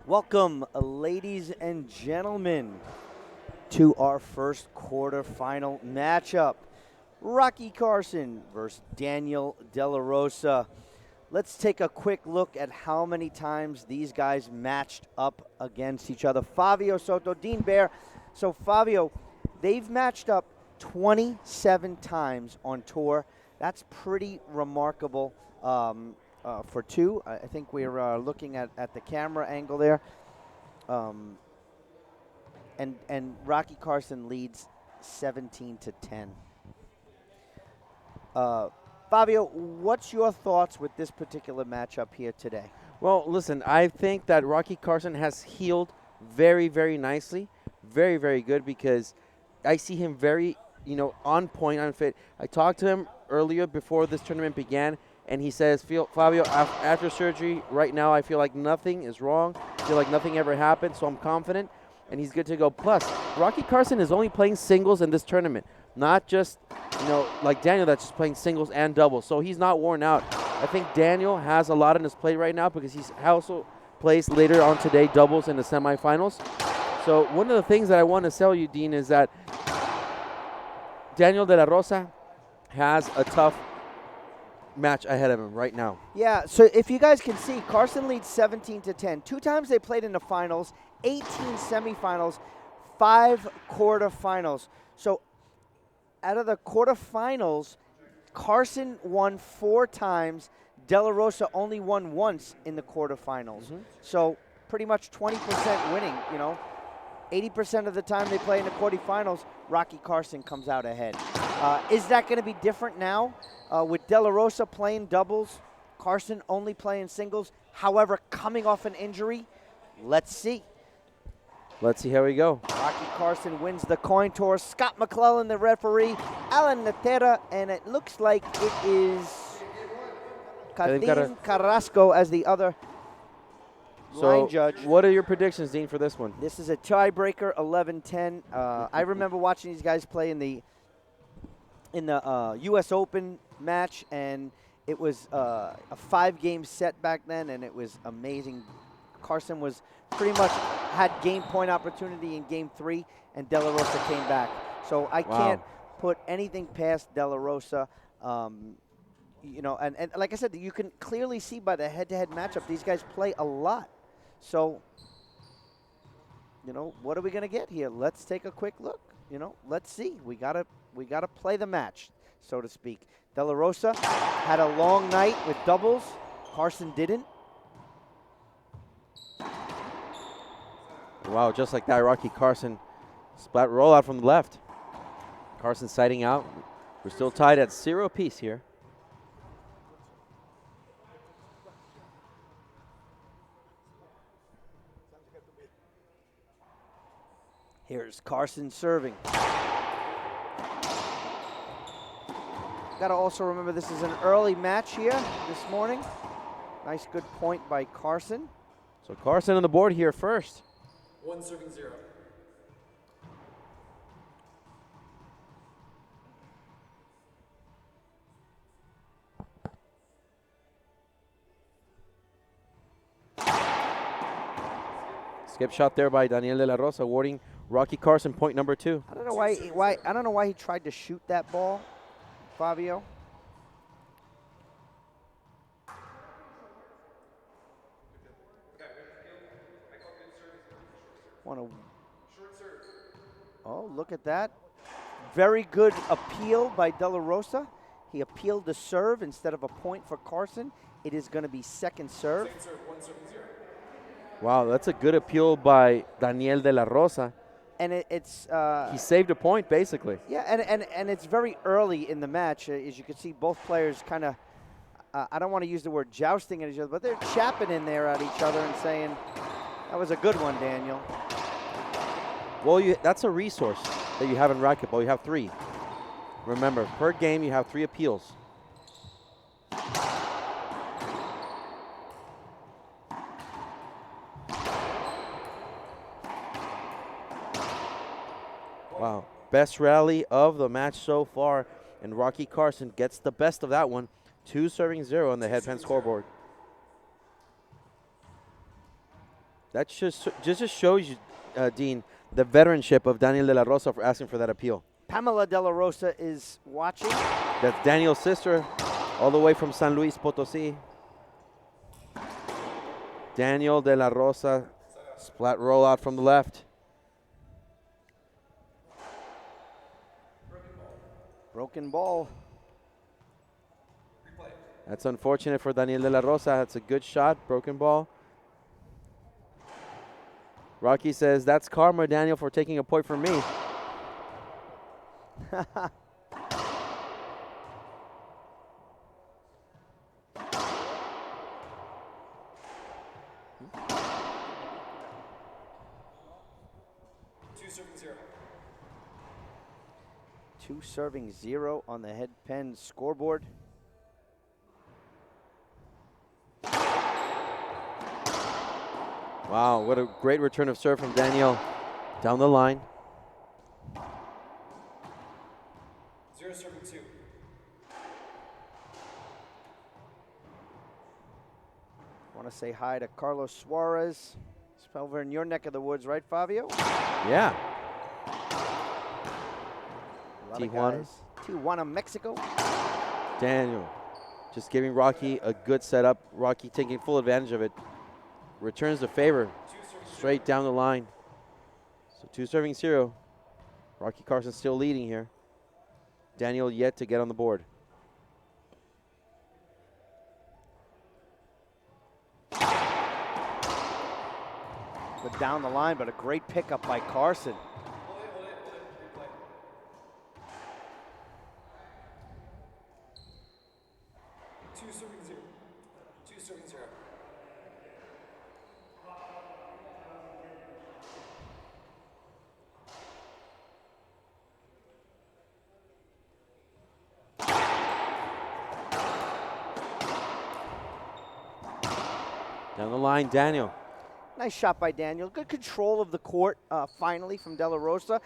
Welcome, ladies and gentlemen, to our first quarterfinal matchup. Rocky Carson versus Daniel De La Rosa. Let's take a quick look at how many times these guys matched up against each other. Fabio Soto, Dean Bear. So, Fabio, they've matched up 27 times on tour. That's pretty remarkable for two. I think we're looking at the camera angle there. And Rocky Carson leads 17-10. Fabio, what's your thoughts with this particular matchup here today? Well, listen, I think that Rocky Carson has healed very, very nicely. Very, very good because I see him very, on point, on fit. I talked to him earlier before this tournament began, and he says, Fabio, after surgery, right now I feel like nothing is wrong. I feel like nothing ever happened, so I'm confident, and he's good to go. Plus, Rocky Carson is only playing singles in this tournament, not just, like Daniel that's just playing singles and doubles, so he's not worn out. I think Daniel has a lot on his plate right now because he's also plays later on today doubles in the semifinals. So one of the things that I want to tell you, Dean, is that Daniel De La Rosa has a tough match ahead of him right now. Yeah, so if you guys can see, Carson leads 17-10. 2 times they played in the finals, 18 semifinals, 5 quarterfinals. So out of the quarterfinals, Carson won 4 times. De La Rosa only won once in the quarterfinals. So pretty much 20% winning, 80% of the time they play in the quarterfinals, Rocky Carson comes out ahead. Is that going to be different now with De La Rosa playing doubles, Carson only playing singles, however, coming off an injury? Let's see. Let's see how we go. Rocky Carson wins the coin toss. Scott McClellan, the referee. Alan Natera, and it looks like it is Kathleen Carrasco as the other line judge. What are your predictions, Dean, for this one? This is a tiebreaker, 11-10. I remember watching these guys play in the U.S. Open match, and it was a 5-game set back then, and it was amazing. Carson was pretty much had game point opportunity in game 3, and De La Rosa came back. So I can't put anything past De La Rosa. And like I said, you can clearly see by the head-to-head matchup, these guys play a lot. So, what are we going to get here? Let's take a quick look. Let's see. We gotta play the match, so to speak. De La Rosa had a long night with doubles. Carson didn't. Wow, just like that, Rocky Carson splat rollout from the left. Carson siding out. We're still tied at 0 apiece here. Here's Carson serving. Got to also remember this is an early match here this morning. Nice good point by Carson. So Carson on the board here first. 1-0. Skip shot there by Daniel De La Rosa, awarding Rocky Carson point number 2. I don't know why he tried to shoot that ball, Fabio. Oh, look at that. Very good appeal by De La Rosa. He appealed the serve instead of a point for Carson. It is going to be second serve. 1-0. Wow, that's a good appeal by Daniel De La Rosa. And it's he saved a point, basically. Yeah, and it's very early in the match. As you can see, both players kind of, I don't want to use the word jousting at each other, but they're chapping in there at each other and saying, that was a good one, Daniel. Well, that's a resource that you have in racquetball. You have 3. Remember, per game you have 3 appeals. Wow, best rally of the match so far, and Rocky Carson gets the best of that one. 2-0 on the headband scoreboard. That just shows you, Dean, the veteranship of Daniel De La Rosa for asking for that appeal. Pamela De La Rosa is watching. That's Daniel's sister, all the way from San Luis Potosí. Daniel De La Rosa, splat rollout from the left. Broken ball. That's unfortunate for Daniel De La Rosa. That's a good shot, broken ball. Rocky says, that's karma, Daniel, for taking a point from me. Two serving 0 on the head pen scoreboard. Wow, what a great return of serve from Daniel down the line. 0 serving 2. Want to say hi to Carlos Suarez. It's over in your neck of the woods, right, Fabio? Yeah. A lot of Tijuana. guys. Tijuana, Mexico. Daniel just giving Rocky a good setup. Rocky taking full advantage of it. Returns the favor straight down the line. So 2 serving 0. Rocky Carson still leading here. Daniel yet to get on the board. But down the line, but a great pickup by Carson. Hold it. Replay. 2 serving 0. 2 serving 0. Down the line, Daniel. Nice shot by Daniel. Good control of the court, finally, from De La Rosa.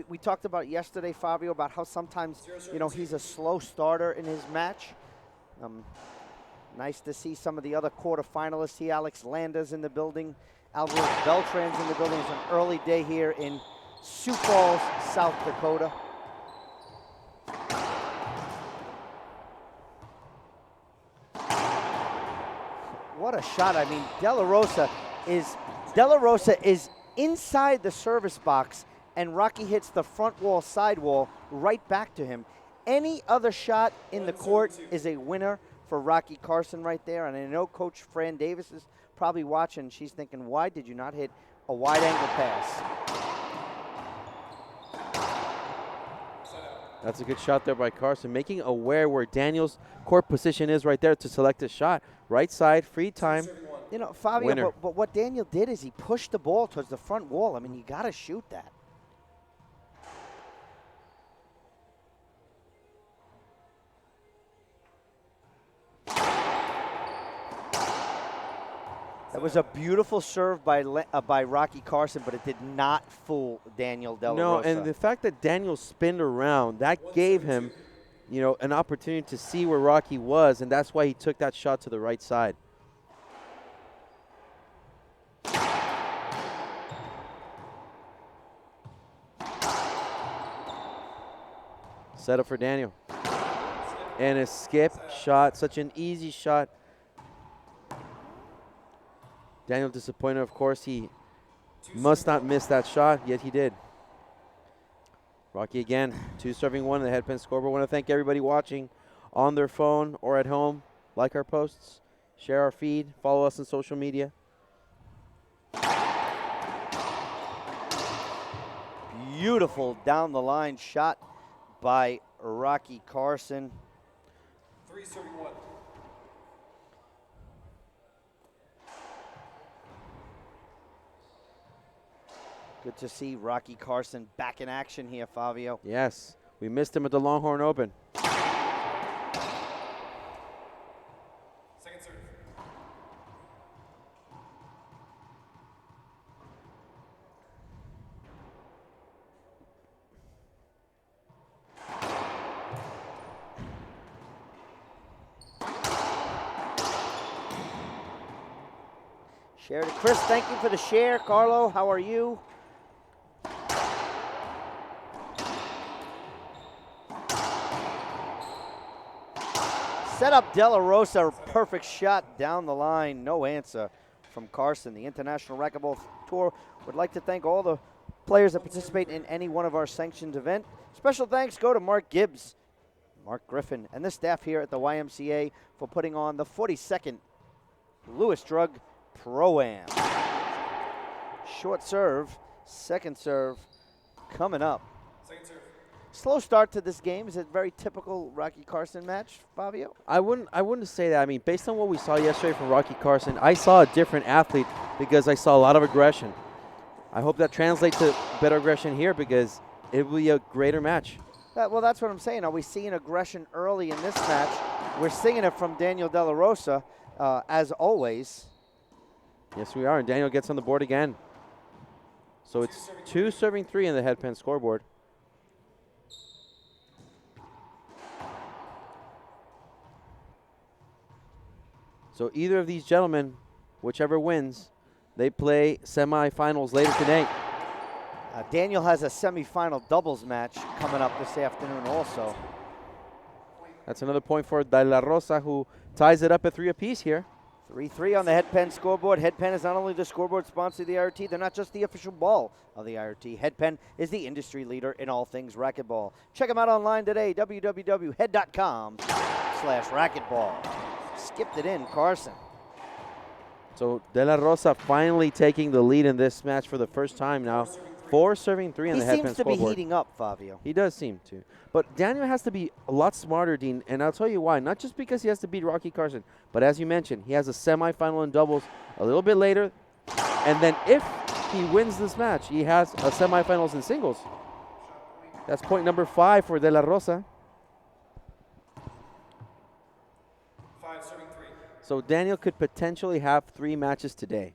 We talked about yesterday, Fabio, about how sometimes, he's a slow starter in his match. Nice to see some of the other quarterfinalists here. Alex Landa's in the building. Alvarez Beltran's in the building. It's an early day here in Sioux Falls, South Dakota. What a shot. I mean, De La Rosa is inside the service box, and Rocky hits the front wall, side wall, right back to him. Any other shot in the court is a winner for Rocky Carson right there. And I know Coach Fran Davis is probably watching. She's thinking, why did you not hit a wide angle pass? That's a good shot there by Carson, making aware where Daniel's court position is right there to select a shot. Right side, free time. Fabio, Winner. but what Daniel did is he pushed the ball towards the front wall. I mean, you got to shoot that. That was a beautiful serve by Rocky Carson, but it did not fool Daniel De La Rosa. And the fact that Daniel spinned around, that gave him, an opportunity to see where Rocky was, and that's why he took that shot to the right side. Set up for Daniel. And a skip shot, such an easy shot. Daniel disappointed, of course. He must not miss that shot, yet he did. Rocky again, 2 serving 1 in the head pin scoreboard. I want to thank everybody watching on their phone or at home. Like our posts, share our feed, follow us on social media. Beautiful down the line shot by Rocky Carson. 3 serving 1. Good to see Rocky Carson back in action here, Fabio. Yes, we missed him at the Longhorn Open. Second serve. Share to Chris, thank you for the share. Carlo, how are you? Set up De La Rosa, perfect shot down the line, no answer from Carson. The International Racquetball Tour would like to thank all the players that participate in any one of our sanctioned event. Special thanks go to Mark Gibbs, Mark Griffin, and the staff here at the YMCA for putting on the 42nd Lewis Drug Pro-Am. Short serve, second serve coming up. Second serve. Slow start to this game. Is it very typical Rocky Carson match, Fabio? I wouldn't say that. I mean, based on what we saw yesterday from Rocky Carson, I saw a different athlete because I saw a lot of aggression. I hope that translates to better aggression here because it will be a greater match. Well, that's what I'm saying. Are we seeing aggression early in this match? We're seeing it from Daniel De La Rosa, as always. Yes, we are. And Daniel gets on the board again. So it's 2 serving 3 in the headpan scoreboard. So either of these gentlemen, whichever wins, they play semifinals later today. Daniel has a semifinal doubles match coming up this afternoon also. That's another point for De La Rosa, who ties it up at 3 apiece here. 3-3 on the Headpen scoreboard. Headpen is not only the scoreboard sponsor of the IRT, they're not just the official ball of the IRT. Headpen is the industry leader in all things racquetball. Check them out online today, www.head.com/racquetball. Skipped it in, Carson. So De La Rosa finally taking the lead in this match for the first time now. 4 serving 3 on the headpan He seems to be scoreboard. heating up, Fabio. He does seem to. But Daniel has to be a lot smarter, Dean, and I'll tell you why. Not just because he has to beat Rocky Carson, but as you mentioned, he has a semifinal in doubles a little bit later. And then if he wins this match, he has a semifinals in singles. That's point number 5 for De La Rosa. 5 serving 3. So Daniel could potentially have 3 matches today.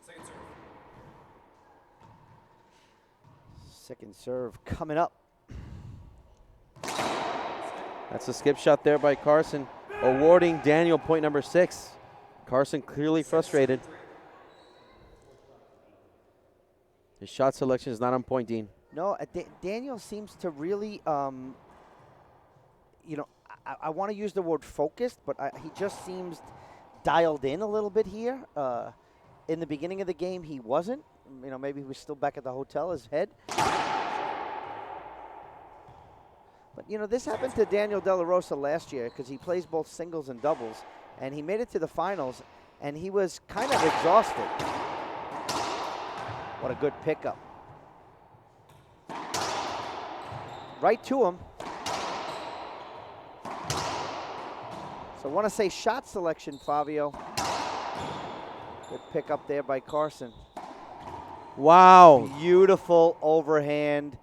Second serve. Second serve coming up. That's a skip shot there by Carson, awarding Daniel point number 6. Carson clearly frustrated. His shot selection is not on point, Dean. No, Daniel seems to really, you know, I want to use the word focused, but he just seems dialed in a little bit here. In the beginning of the game, he wasn't. You know, maybe he was still back at the hotel, his head. But, you know, this happened to Daniel De La Rosa last year because he plays both singles and doubles, and he made it to the finals, and he was kind of exhausted. What a good pickup. Right to him. So I want to say shot selection, Fabio. Good pickup there by Carson. Wow. Beautiful overhand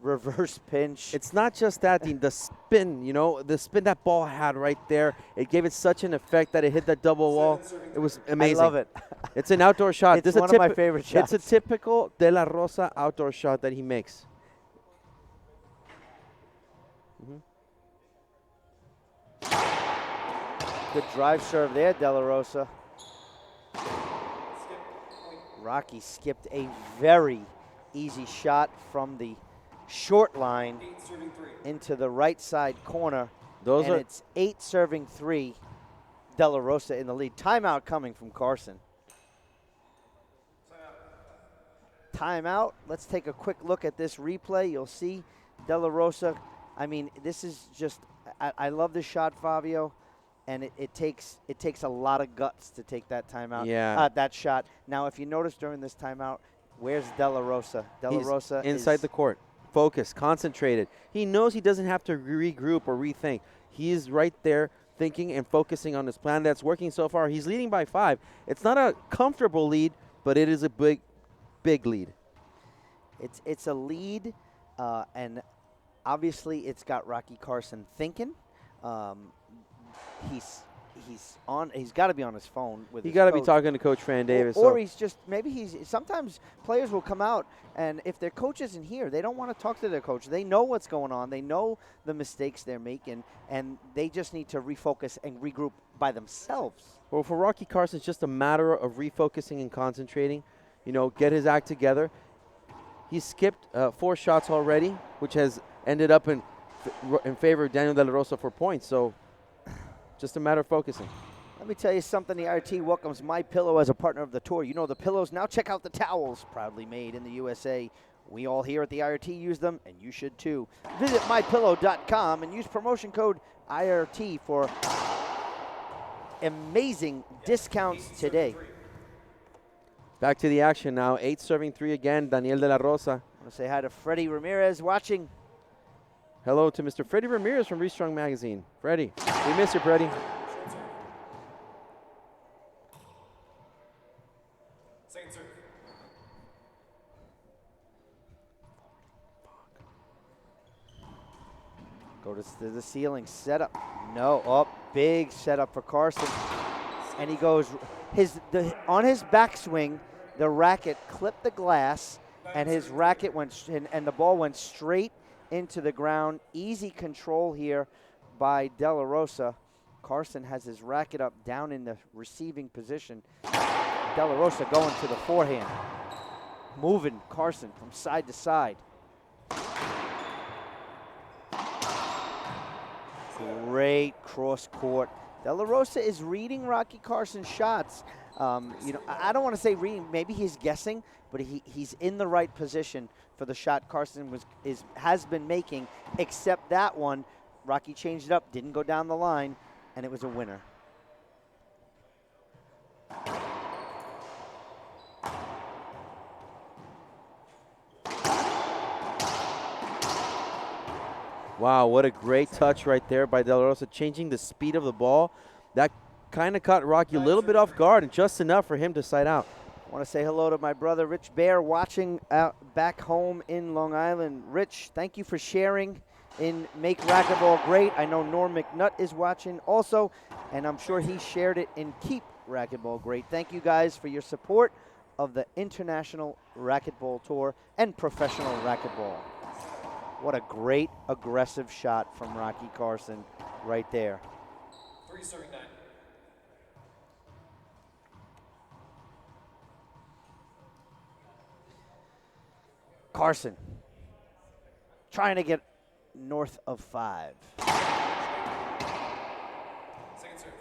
reverse pinch. It's not just that, Dean. The spin, you know, the spin that ball had right there, it gave it such an effect that it hit that double wall. It was amazing. I love it. It's an outdoor shot. It's This is one of my favorite shots. It's a typical De La Rosa outdoor shot that he makes. Good drive serve there, De La Rosa. Rocky skipped a very easy shot from the short line 8 serving 3. into the right side corner. Those and are it's 8 serving 3. De La Rosa in the lead. Timeout coming from Carson. Timeout. Let's take a quick look at this replay. You'll see De La Rosa. I mean, this is just, I love this shot, Fabio. And it takes a lot of guts to take that timeout. Yeah. That shot. Now, if you notice during this timeout, where's De La Rosa? De La He's Rosa inside the court, focused, concentrated. He knows he doesn't have to regroup or rethink. He is right there thinking and focusing on his plan that's working so far. He's leading by 5. It's not a comfortable lead, but it is a big lead. It's a lead, and obviously it's got Rocky Carson thinking. He's got to be on his phone with. He his got to be coach. talking to Coach Fran Davis. Or he's just sometimes players will come out, and if their coach isn't here, they don't want to talk to their coach. They know what's going on. They know the mistakes they're making, and they just need to refocus and regroup by themselves. Well, for Rocky Carson, it's just a matter of refocusing and concentrating. Get his act together. He skipped 4 shots already, which has ended up in favor of Daniel De La Rosa for points. So, just a matter of focusing. Let me tell you something. The RT welcomes My Pillow as a partner of the tour. You know the pillows. Now check out the towels, proudly made in the USA. We all here at the IRT use them, and you should too. Visit mypillow.com and use promotion code IRT for amazing discounts today. Back to the action now. 8 serving 3 again. Daniel De La Rosa. I want to say hi to Freddie Ramirez watching. Hello to Mr. Freddie Ramirez from Restrong Magazine. Freddie, we miss you, Freddie. Second serve. Go to the ceiling. Setup. No. Oh, big setup for Carson. And he goes, on his backswing, the racket clipped the glass, and his racket went, and the ball went straight into the ground. Easy control here by De La Rosa. Carson has his racket up down in the receiving position. De La Rosa going to the forehand. Moving Carson from side to side. Great cross court. De La Rosa is reading Rocky Carson's shots. I don't want to say reading. Maybe he's guessing, but he's in the right position for the shot Carson has been making. Except that one, Rocky changed it up, didn't go down the line, and it was a winner. Wow, what a great touch right there by De La Rosa, changing the speed of the ball. That kind of caught Rocky a little bit off guard, and just enough for him to side out. I want to say hello to my brother Rich Bear watching back home in Long Island. Rich, thank you for sharing in Make Racquetball Great. I know Norm McNutt is watching also, and I'm sure he shared it in Keep Racquetball Great. Thank you guys for your support of the International Racquetball Tour and professional racquetball. What a great aggressive shot from Rocky Carson right there. 3 serving 9. Carson trying to get north of 5. Second serve.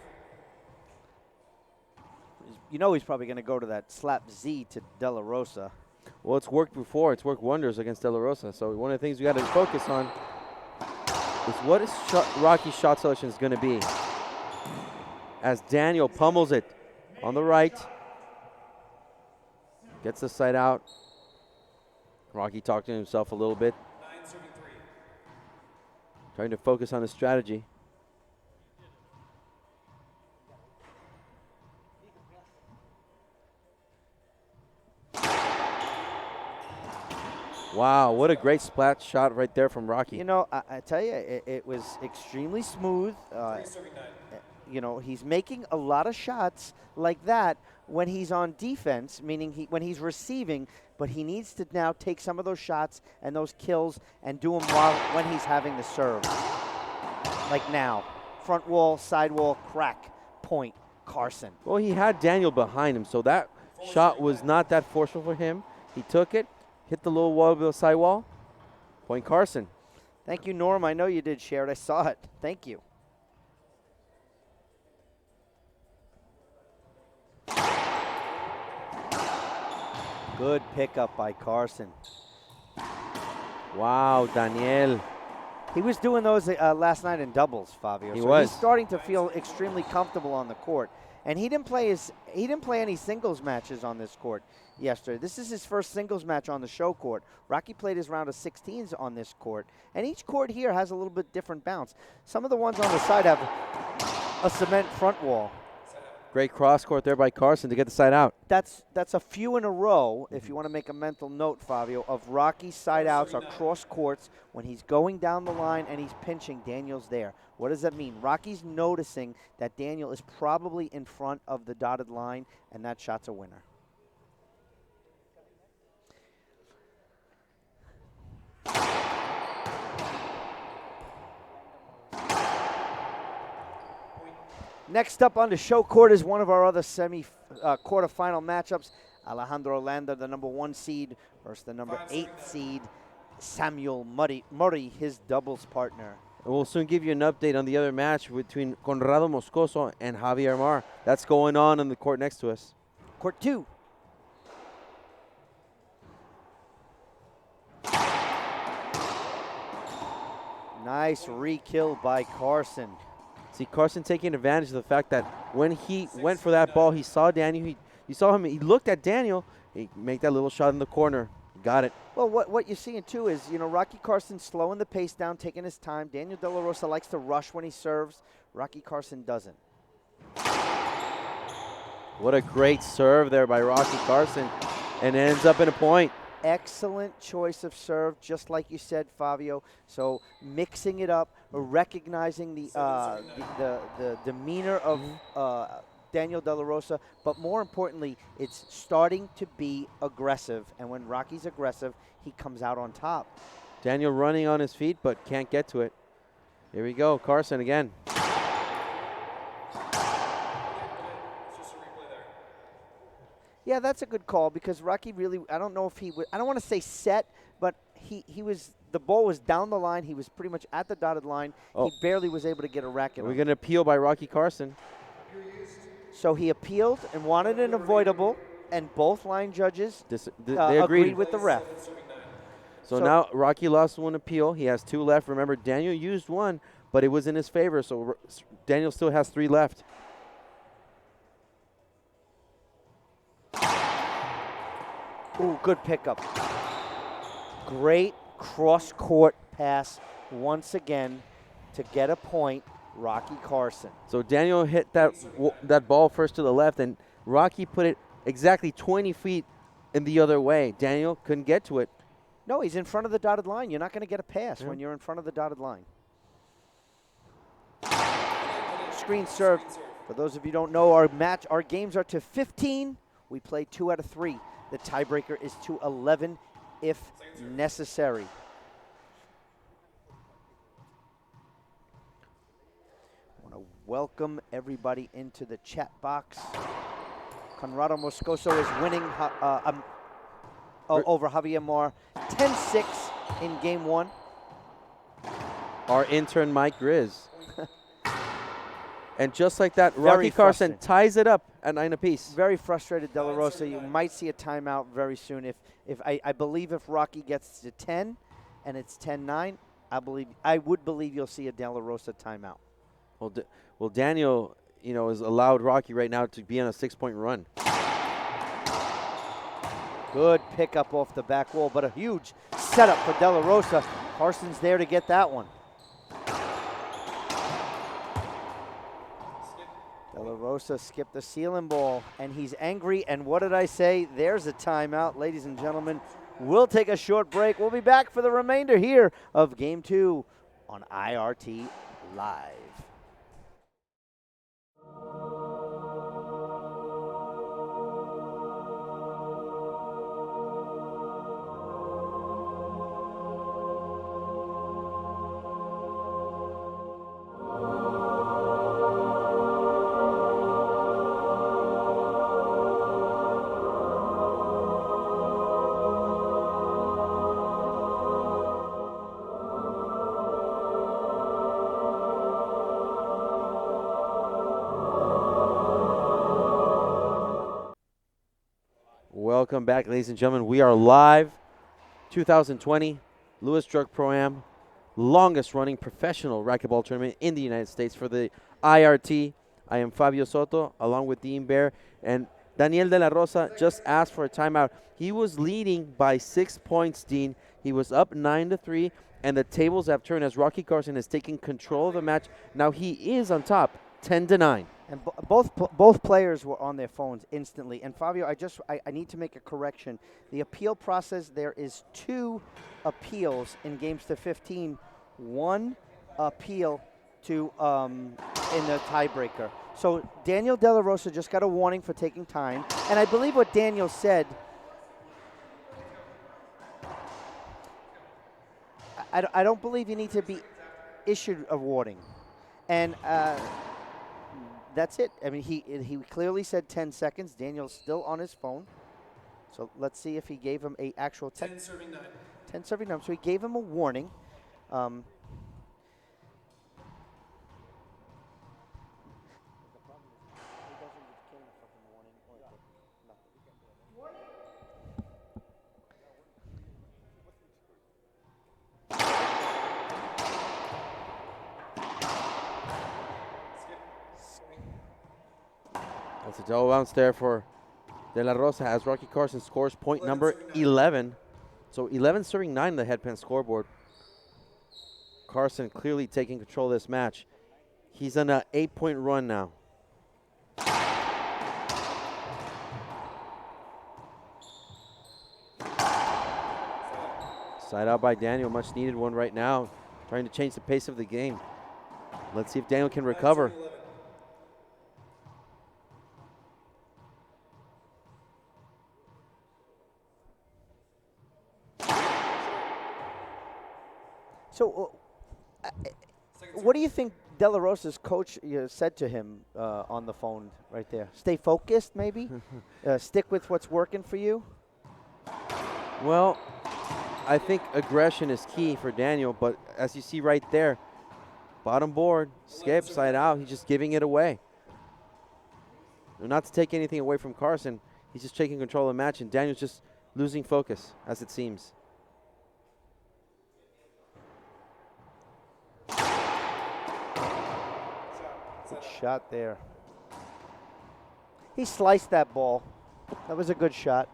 You know he's probably going to go to that slap Z to De La Rosa. Well, it's worked before. It's worked wonders against De La Rosa. So one of the things we got to focus on is what is Rocky's shot selection is going to be. As Daniel pummels it on the right, gets the side out. Rocky talked to himself a little bit, 9 serving 3. trying to focus on his strategy. Wow, what a great splat shot right there from Rocky. You know, I tell you, it was extremely smooth. 3 serving 9. He's making a lot of shots like that when he's on defense, meaning when he's receiving, but he needs to now take some of those shots and those kills and do them when he's having the serve. Like now, front wall, side wall, crack, point, Carson. Well, he had Daniel behind him, so that shot was not that forceful for him. He took it, hit the little wall of the sidewall. Point Carson. Thank you, Norm. I know you did share it. I saw it. Thank you. Good pickup by Carson. Wow, Daniel. He was doing those last night in doubles, Fabio. He so was. He's starting to feel extremely comfortable on the court. And he didn't play any singles matches on this court yesterday. This is his first singles match on the show court. Rocky played his round of 16s on this court. And each court here has a little bit different bounce. Some of the ones on the side have a cement front wall. Great cross court there by Carson to get the side out. That's a few in a row, if you want to make a mental note, Fabio, of Rocky's side outs or cross courts when he's going down the line and he's pinching. Daniel's there. What does that mean? Rocky's noticing that Daniel is probably in front of the dotted line, and that shot's a winner. Next up on the show court is one of our other quarterfinal matchups. Alejandro Landa, the number 1 seed, versus the number 8 seed, Samuel Murray, his doubles partner. And we'll soon give you an update on the other match between Conrado Moscoso and Javier Mar. That's going on in the court next to us. Court 2. Nice re-kill by Carson. See, Carson taking advantage of the fact that when he went for that ball, he saw Daniel. He saw him. He looked at Daniel. He made that little shot in the corner. Got it. Well, what you're seeing, too, is, Rocky Carson slowing the pace down, taking his time. Daniel De La Rosa likes to rush when he serves. Rocky Carson doesn't. What a great serve there by Rocky Carson. And ends up in a point. Excellent choice of serve, just like you said, Fabio. So mixing it up, recognizing the demeanor of Daniel De La Rosa, but more importantly, it's starting to be aggressive. And when Rocky's aggressive, he comes out on top. Daniel running on his feet, but can't get to it. Here we go, Carson again. Yeah, that's a good call because Rocky really, I don't know if he would, I don't want to say set, but he was, the ball was down the line. He was pretty much at the dotted line. Oh. He barely was able to get a racket We're on. going to appeal by Rocky Carson. So he appealed and wanted an avoidable, and both line judges They agreed with the ref. So now Rocky lost one appeal. He has 2 left. Remember, Daniel used 1, but it was in his favor, so Daniel still has 3 left. Ooh, good pickup. Great cross-court pass once again to get a point, Rocky Carson. So Daniel hit that ball first to the left, and Rocky put it exactly 20 feet in the other way. Daniel couldn't get to it. No, he's in front of the dotted line. You're not going to get a pass when you're in front of the dotted line. Screen serve. For those of you who don't know, our games are to 15. We play 2 out of 3. The tiebreaker is to 11 if necessary. I want to welcome everybody into the chat box. Conrado Moscoso is winning over Javier Mar 10-6 in game 1. Our intern, Mike Grizz. And just like that, Very Rocky Carson frustrating. ties it up at 9 apiece. Very frustrated, De La Rosa. You might see a timeout very soon. If I believe if Rocky gets to 10 and it's 10-9, I would believe you'll see a De La Rosa timeout. Well, Daniel, is allowed Rocky right now to be on a 6-point run. Good pickup off the back wall, but a huge setup for De La Rosa. Carson's there to get that one. De La Rosa skipped the ceiling ball, and he's angry. And what did I say? There's a timeout, ladies and gentlemen. We'll take a short break. We'll be back for the remainder here of Game 2 on IRT Live. Welcome back, ladies and gentlemen. We are live. 2020 Lewis Drug Pro-Am, longest running professional racquetball tournament in the United States for the IRT. I am Fabio Soto along with Dean Bear, and Daniel De La Rosa just asked for a timeout. He was leading by 6 points, Dean. He was up 9-3, and the tables have turned as Rocky Carson has taken control of the match. Now he is on top, 10-9. And both players were on their phones instantly. And Fabio, I need to make a correction. The appeal process, there is 2 appeals in games to 15. 1 appeal to in the tiebreaker. So Daniel De La Rosa just got a warning for taking time. And I believe what Daniel said, I don't believe you need to be issued a warning. And that's it. I mean, he clearly said 10 seconds. Daniel's still on his phone. So let's see if he gave him a actual 10 serving 9. 10 serving 9. So he gave him a warning. That's a double bounce there for De La Rosa as Rocky Carson scores point number 11. So 11 serving 9 on the headpan scoreboard. Carson clearly taking control of this match. He's on an 8-point run now. Side out by Daniel, much needed one right now. Trying to change the pace of the game. Let's see if Daniel can recover. So what do you think De La Rosa's coach said to him on the phone right there? Stay focused, maybe? Stick with what's working for you? Well, I think aggression is key for Daniel, but as you see right there, bottom board, skip, side out, he's just giving it away. Not to take anything away from Carson, he's just taking control of the match, and Daniel's just losing focus, as it seems. Good shot there. He sliced that ball. That was a good shot.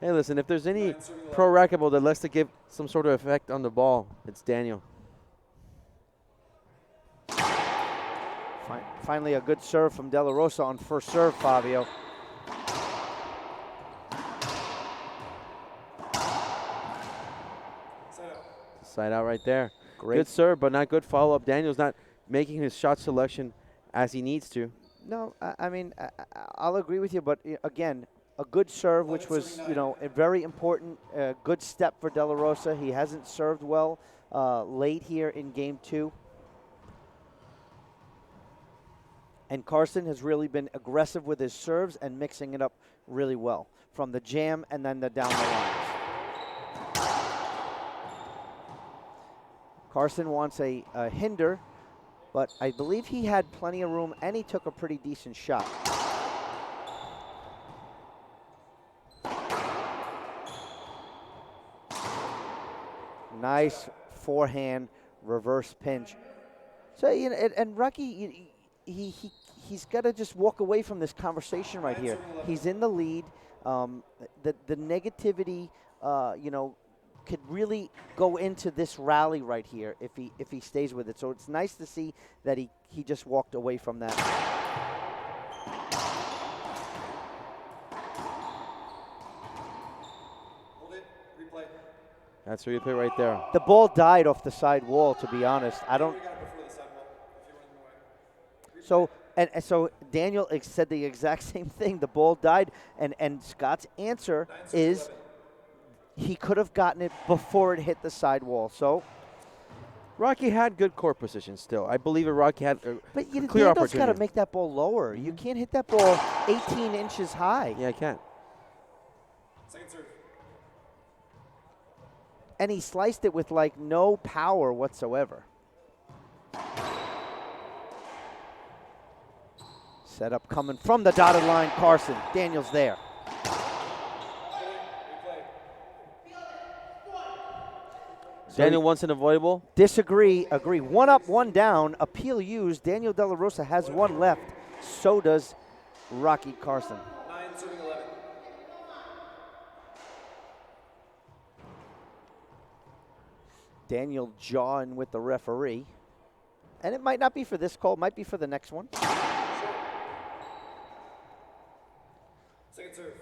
Hey, listen, if there's any pro racquetball that likes to give some sort of effect on the ball, it's Daniel. Finally, a good serve from De La Rosa on first serve, Fabio. Side out right there. Great. Good serve, but not good follow-up. Daniel's not making his shot selection as he needs to. No, I mean, I'll agree with you, but again, a good serve, which was, a very important, good step for De La Rosa. He hasn't served well late here in game 2. And Carson has really been aggressive with his serves and mixing it up really well from the jam and then the down the lines. Carson wants a hinder, but I believe he had plenty of room and he took a pretty decent shot. Nice forehand reverse pinch. So, and Rocky, he's got to just walk away from this conversation right here. He's in the lead. The negativity, could really go into this rally right here if he stays with it. So it's nice to see that he just walked away from that. Hold it. Replay. That's where you play right there. The ball died off the side wall, to be honest. I don't. We got it before the sidewall. If you want to know So and so Daniel said the exact same thing. The ball died, and Scott's answer is he could have gotten it before it hit the sidewall. So Rocky had good court position still. I believe Rocky had a but clear Daniel's opportunity. got to make that ball lower. You can't hit that ball 18 inches high. Yeah, I can't. Second serve. And he sliced it with like no power whatsoever. Setup coming from the dotted line, Carson. Daniel's there. Daniel wants an avoidable. Disagree, agree. 1 up, 1 down. Appeal used. Daniel De La Rosa has 1 left. So does Rocky Carson. 9 serving 11. Daniel jawing with the referee. And it might not be for this call, it might be for the next one. Second serve.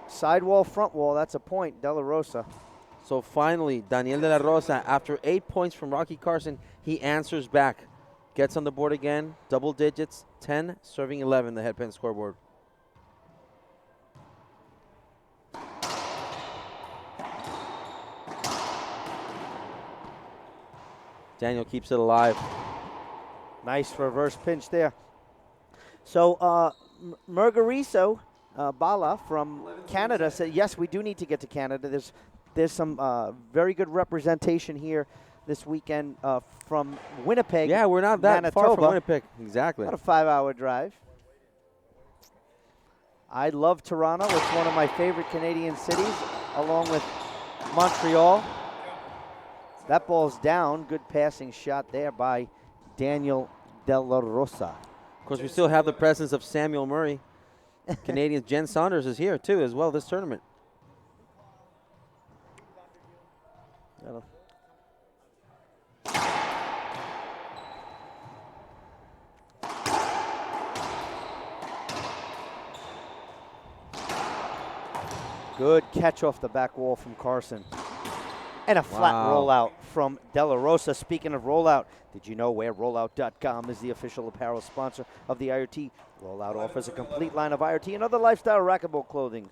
Sidewall, front wall, that's a point, De La Rosa. So finally, Daniel De La Rosa, after 8 points from Rocky Carson, he answers back. Gets on the board again, double digits, 10, serving 11, the headpin scoreboard. Daniel keeps it alive. Nice reverse pinch there. So Murgariso Bala from Canada said, yes, we do need to get to Canada. There's some very good representation here this weekend from Winnipeg. Yeah, we're not that Manitoba. far from Winnipeg. Exactly. About a 5-hour drive. I love Toronto. It's one of my favorite Canadian cities, along with Montreal. That ball's down. Good passing shot there by Daniel De La Rosa. Of course, we still have the presence of Samuel Murray. Canadians, Jen Saunders is here, too, as well, this tournament. Good catch off the back wall from Carson. And a flat rollout from De La Rosa. Speaking of rollout, did you know wearrollout.com is the official apparel sponsor of the IRT? Rollout offers a complete line of IRT and other lifestyle racquetball clothing.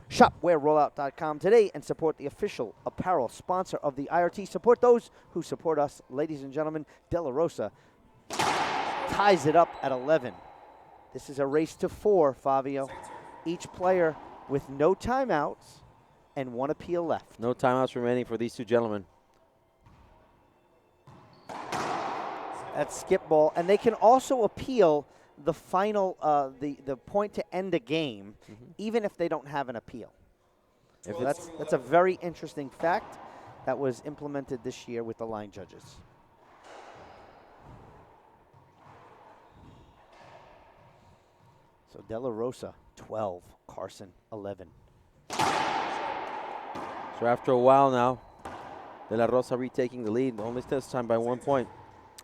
Shop wearrollout.com today and support the official apparel sponsor of the IRT. Support those who support us. Ladies and gentlemen, De La Rosa ties it up at 11. This is a race to 4, Fabio. Each player with no timeouts and 1 appeal left. No timeouts remaining for these two gentlemen. That's skip ball. And they can also appeal the final, the point to end a game, even if they don't have an appeal. So that's a very interesting fact that was implemented this year with the line judges. So De La Rosa, 12. Carson, 11. So after a while now, De La Rosa retaking the lead, only this time by 1 point.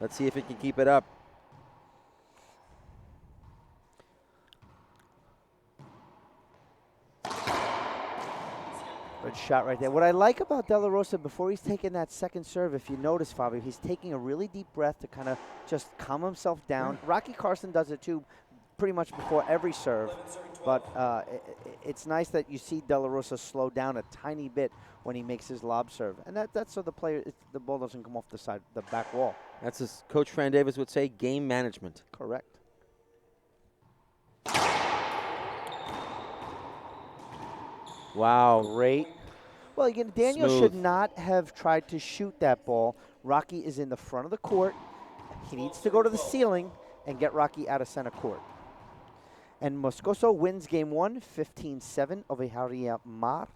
Let's see if he can keep it up. Good shot right there. What I like about De La Rosa, before he's taking that second serve, if you notice, Fabio, he's taking a really deep breath to kind of just calm himself down. Rocky Carson does it too, pretty much before every serve. But it's nice that you see De La Rosa slow down a tiny bit when he makes his lob serve. And that's so the ball doesn't come off the back wall. That's as Coach Fran Davis would say, game management. Correct. Wow. Great. Well, again, Daniel should not have tried to shoot that ball. Rocky is in the front of the court. He needs to go to the ceiling and get Rocky out of center court. And Moscoso wins game 1, 15-7 over Haria Mar.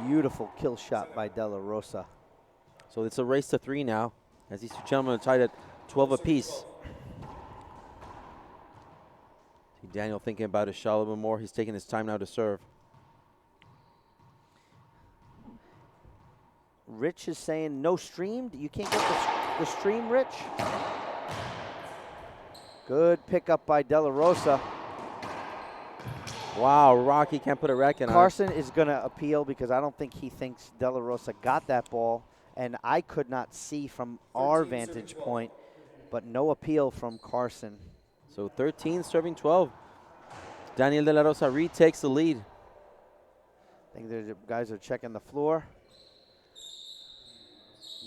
Beautiful kill shot by De La Rosa. So it's a race to 3 now, as these two gentlemen are tied at 12 apiece. See Daniel thinking about his shot a little bit more. He's taking his time now to serve. Rich is saying no stream. You can't get the stream, Rich. Good pickup by De La Rosa. Wow, Rocky can't put a racket on. Carson is going to appeal because I don't think he thinks De La Rosa got that ball. And I could not see from our vantage point, but no appeal from Carson. So 13 serving 12. Daniel De La Rosa retakes the lead. I think the guys are checking the floor.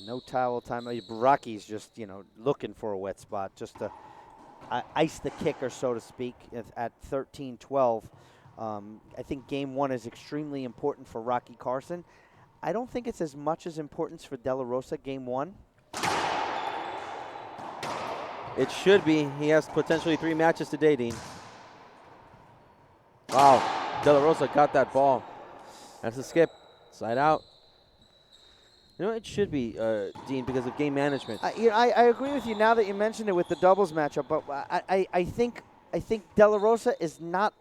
No towel time. Rocky's just, looking for a wet spot just to ice the kicker, so to speak, at 13-12. I think game 1 is extremely important for Rocky Carson. I don't think it's as much as importance for De La Rosa game 1. It should be. He has potentially 3 matches today, Dean. Wow, De La Rosa got that ball. That's a skip. Side out. You know, it should be, Dean, because of game management. I agree with you now that you mentioned it with the doubles matchup, but I think De La Rosa is not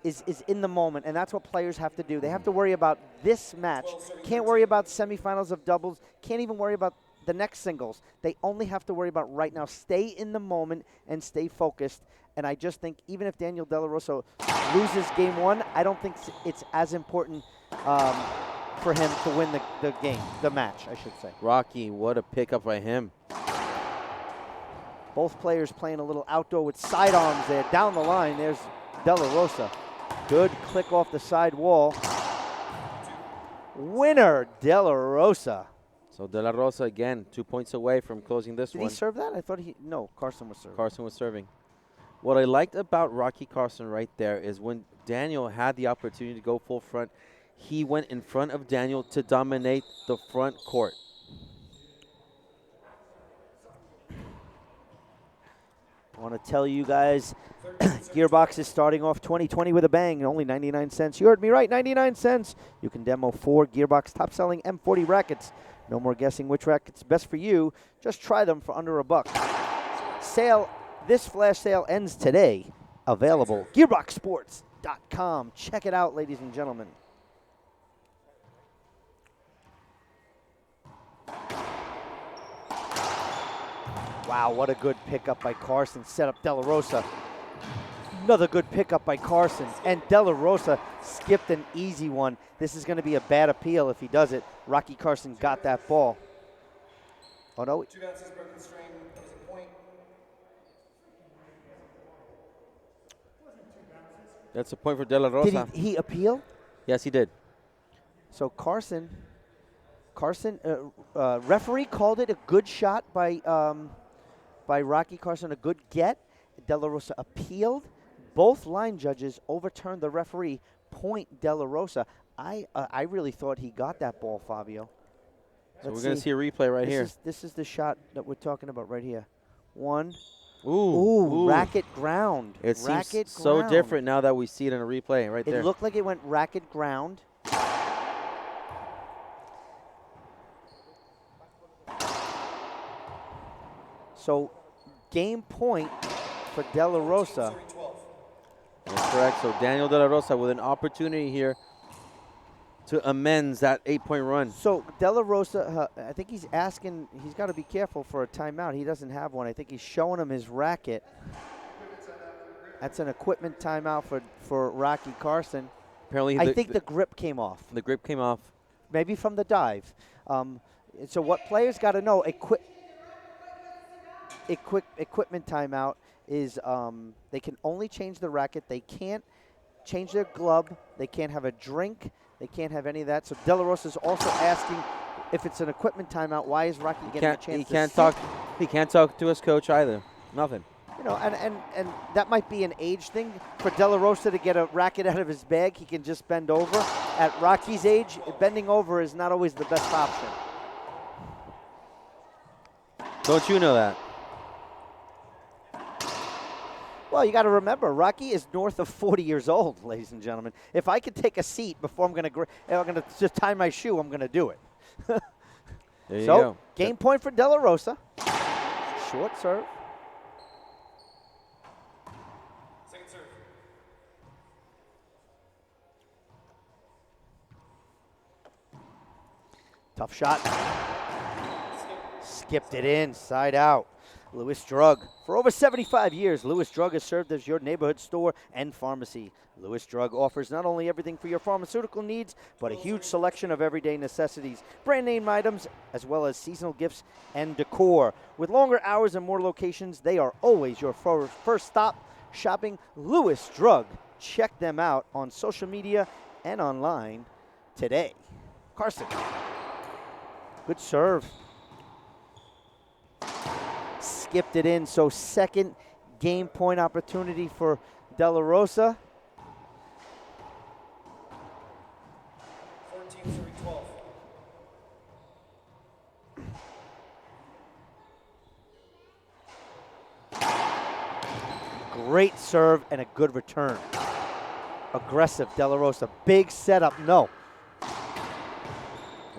is in the moment, and that's what players have to do. They have to worry about this match. Can't worry about semifinals of doubles. Can't even worry about the next singles. They only have to worry about right now. Stay in the moment and stay focused. And I just think even if Daniel De La Rosa loses game one, I don't think it's as important for him to win the game, the match, I should say. Rocky, what a pickup by him. Both players playing a little outdoor with side arms there. Down the line, there's De La Rosa. Good click off the side wall. Winner, De La Rosa. So De La Rosa, again, 2 points away from closing this Did one. he serve that? I thought no, Carson was serving. Carson was serving. What I liked about Rocky Carson right there is when Daniel had the opportunity to go full front, he went in front of Daniel to dominate the front court. I want to tell you guys, Gearbox is starting off 2020 with a bang, only 99 cents. You heard me right, 99 cents. You can demo 4 Gearbox top-selling M40 rackets. No more guessing which racket's best for you. Just try them for under $1. This flash sale ends today. Available, gearboxsports.com. Check it out, ladies and gentlemen. Wow, what a good pickup by Carson. Set up De La Rosa. Another good pickup by Carson. And De La Rosa skipped an easy one. This is going to be a bad appeal if he does it. Rocky Carson got that ball. Oh, no. 2 bounces, broken string. That was a point. That's a point for De La Rosa. Did he appeal? Yes, he did. So Carson, referee called it a good shot by Rocky Carson, a good get. De La Rosa appealed. Both line judges overturned the referee. Point De La Rosa. I really thought he got that ball, Fabio. So we're going to see a replay right here. This is the shot that we're talking about right here. One. Ooh. Racket ground. It racket seems so ground. different now that we see it in a replay right there. It looked like it went racket ground. So, game point for De La Rosa. That's correct. So Daniel De La Rosa with an opportunity here to amend that 8-point run. So De La Rosa, I think he's asking, he's got to be careful for a timeout. He doesn't have one. I think he's showing him his racket. That's an equipment timeout for Rocky Carson. Apparently, I think the grip came off. The grip came off. Maybe from the dive. So what players got to know, equipment timeout is they can only change the racket. They can't change their glove. They can't have a drink. They can't have any of that. So De La Rosa is also asking if it's an equipment timeout, why is Rocky getting a chance He can't talk to his coach either. Nothing. You know, and that might be an age thing. For De La Rosa to get a racket out of his bag, he can just bend over. At Rocky's age, bending over is not always the best option. Don't you know that? Well, you got to remember, Rocky is north of 40 years old, ladies and gentlemen. If I could take a seat before I'm going to just tie my shoe, I'm going to do it. There you so, go. Game point for De La Rosa. Short serve. Second serve. Tough shot. Skipped it in, side out. Lewis Drug. For over 75 years, Lewis Drug has served as your neighborhood store and pharmacy. Lewis Drug offers not only everything for your pharmaceutical needs, but a huge selection of everyday necessities, brand name items, as well as seasonal gifts and decor. With longer hours and more locations, they are always your first stop shopping. Lewis Drug. Check them out on social media and online today. Carson. Good serve. Skipped it in, so second game point opportunity for De La Rosa. 14 serving 12. Great serve and a good return. Aggressive De La Rosa. Big setup, no.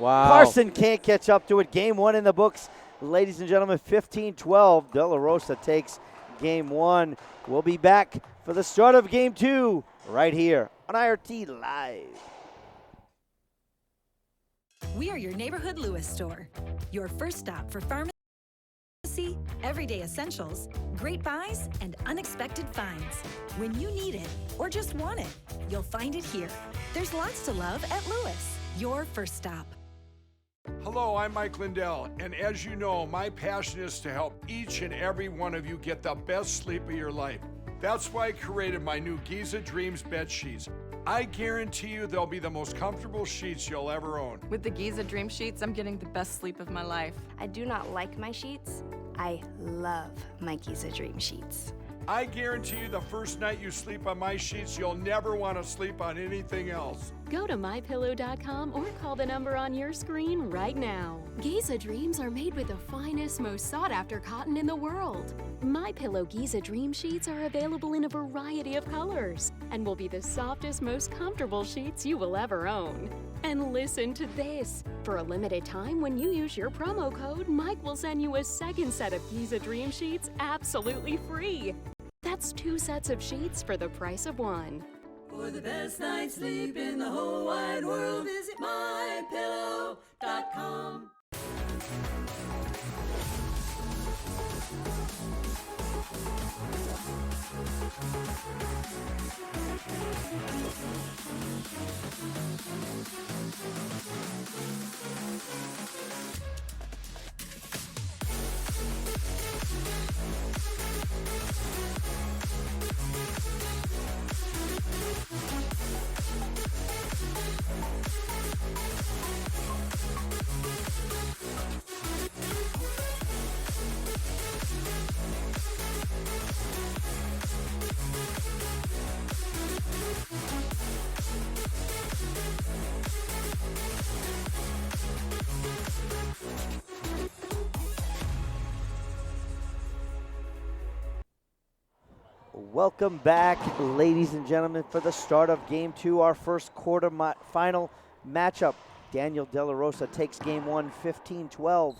Wow. Carson can't catch up to it. Game 1 in the books. Ladies and gentlemen, 15-12. De La Rosa takes game 1. We'll be back for the start of game 2 right here on IRT Live. We are your neighborhood Lewis store, your first stop for pharmacy, everyday essentials, great buys, and unexpected finds. When you need it or just want it, you'll find it here. There's lots to love at Lewis, your first stop. Hello, I'm Mike Lindell, and as you know, my passion is to help each and every one of you get the best sleep of your life. That's why I created my new Giza Dreams bed sheets. I guarantee you they'll be the most comfortable sheets you'll ever own. With the Giza Dream Sheets, I'm getting the best sleep of my life. I do not like my sheets. I love my Giza Dream Sheets. I guarantee you the first night you sleep on my sheets, you'll never want to sleep on anything else. Go to mypillow.com or call the number on your screen right now. Giza Dreams are made with the finest, most sought-after cotton in the world. MyPillow Giza Dream Sheets are available in a variety of colors and will be the softest, most comfortable sheets you will ever own. And listen to this. For a limited time, when you use your promo code, Mike will send you a second set of Giza Dream Sheets absolutely free. That's 2 sets of sheets for the price of 1. For the best night's sleep in the whole wide world, visit mypillow.com. Welcome back, ladies and gentlemen, for the start of Game 2, our first quarter-final matchup. Daniel De La Rosa takes Game 1, 15-12.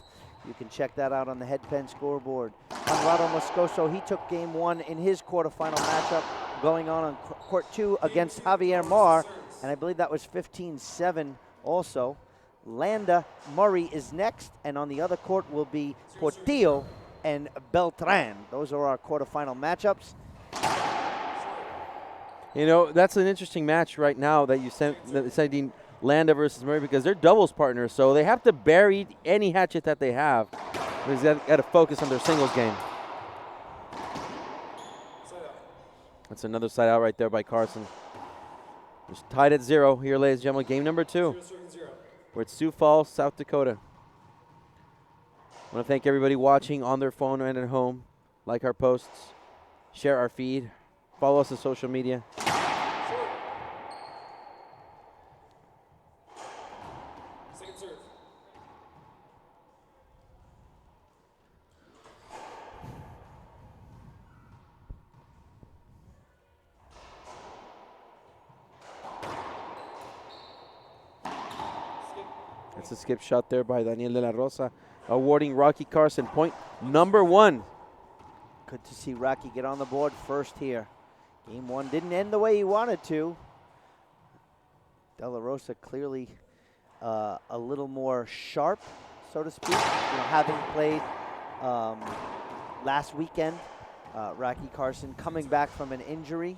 You can check that out on the Headpen scoreboard. Conrado Moscoso, he took Game 1 in his quarterfinal matchup, going on Court 2 against Javier Mar, and I believe that was 15-7 also. Landa Murray is next, and on the other court will be Portillo and Beltran. Those are our quarterfinal matchups. You know, that's an interesting match right now that you sending Landa versus Murray because they're doubles partners, so they have to bury any hatchet that they have. They've got to focus on their singles game. That's another side out right there by Carson. Just tied at 0 here, ladies and gentlemen. Game number 2. We're at Sioux Falls, South Dakota. I want to thank everybody watching on their phone and at home. Like our posts, share our feed, follow us on social media. Second serve. That's a skip shot there by Daniel De La Rosa, awarding Rocky Carson point number 1. Good to see Rocky get on the board first here. Game 1 didn't end the way he wanted to. De La Rosa clearly a little more sharp, so to speak. You know, having played last weekend, Rocky Carson coming back from an injury.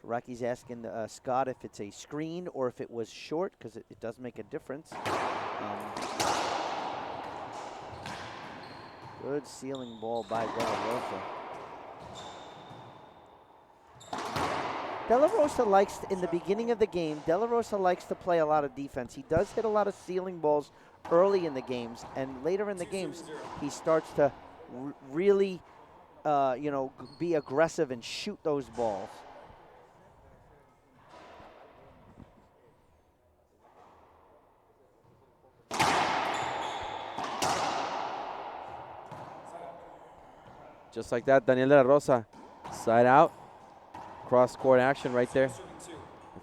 Rocky's asking Scott if it's a screen or if it was short, because it does make a difference. Good ceiling ball by De La Rosa. De La Rosa likes, in the beginning of the game, De La Rosa likes to play a lot of defense. He does hit a lot of ceiling balls early in the games, and later in the games, he starts to really, be aggressive and shoot those balls. Just like that, Daniel De La Rosa, side out, cross-court action right there.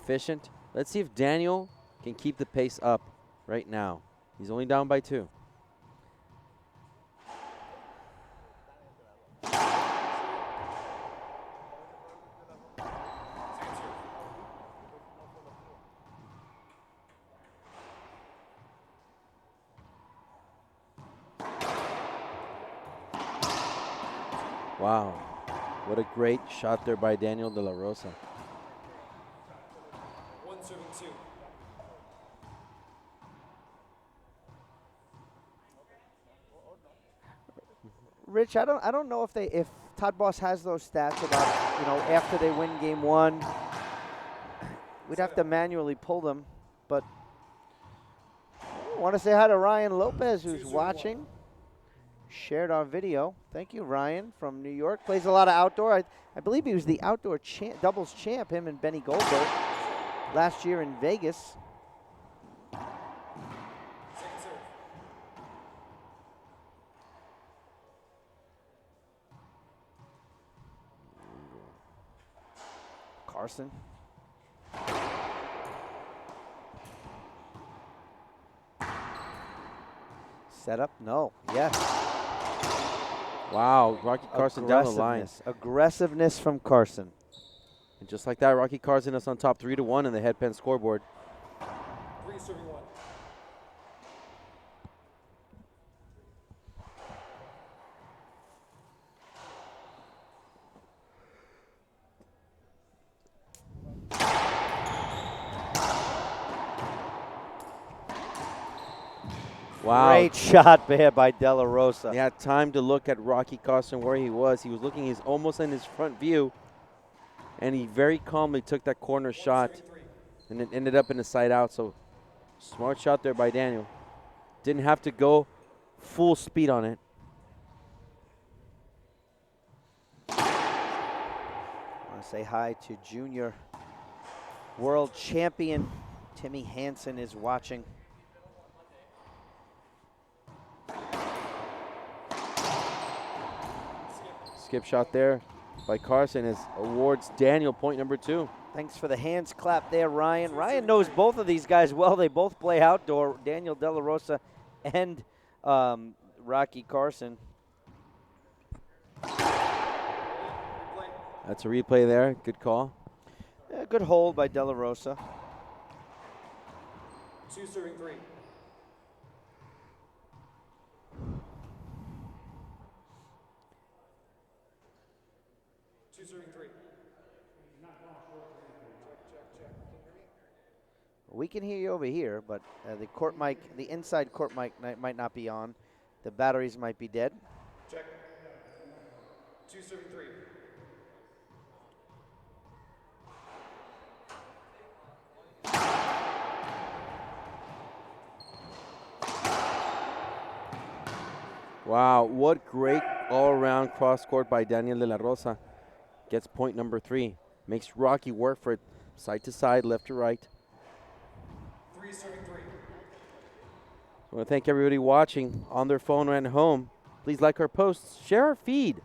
Efficient. Let's see if Daniel can keep the pace up right now. He's only down by 2. Wow, what a great shot there by Daniel De La Rosa. 172. Rich, I don't know if Todd Boss has those stats about, you know, after they win game 1. We'd have to manually pull them, but I want to say hi to Ryan Lopez, who's watching. Shared our video. Thank you, Ryan, from New York. Plays a lot of outdoor. I believe he was the outdoor doubles champ, him and Benny Goldberg, last year in Vegas. Carson. Set up? No. Yes. Wow, Rocky Carson down the line. Aggressiveness from Carson. And just like that, Rocky Carson is on top 3-1 in the headpen scoreboard. 371. Wow. Great shot there by De La Rosa. He had time to look at Rocky Carson where he was. He was looking, he's almost in his front view. And he very calmly took that corner shot. And it ended up in the side out. So smart shot there by Daniel. Didn't have to go full speed on it. I want to say hi to junior world champion Timmy Hansen is watching. Skip shot there by Carson as awards Daniel point number 2. Thanks for the hands clap there, Ryan. Ryan knows both of these guys well. They both play outdoor, Daniel De La Rosa and Rocky Carson. That's a replay there. Good call. Yeah, good hold by De La Rosa. 2 serving 3. We can hear you over here, but the court mic, the inside court mic might not be on. The batteries might be dead. Check. 2 serving 3. Wow, what great all-around cross-court by Daniel De La Rosa. Gets point number 3. Makes Rocky work for it side to side, left to right. 3 serving 3. I want to thank everybody watching on their phone or at home. Please like our posts, share our feed.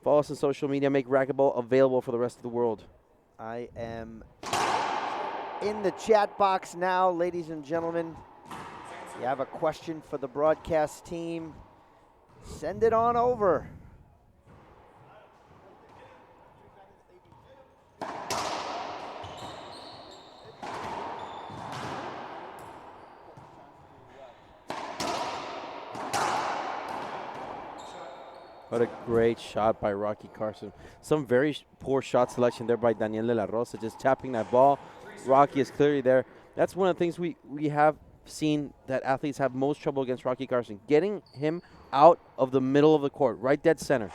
Follow us on social media, make racquetball available for the rest of the world. I am in the chat box now, ladies and gentlemen. If you have a question for the broadcast team, send it on over. What a great shot by Rocky Carson. Some very poor shot selection there by Daniel De La Rosa, just tapping that ball. Rocky is clearly there. That's one of the things we have seen that athletes have most trouble against Rocky Carson, getting him out of the middle of the court, right dead center.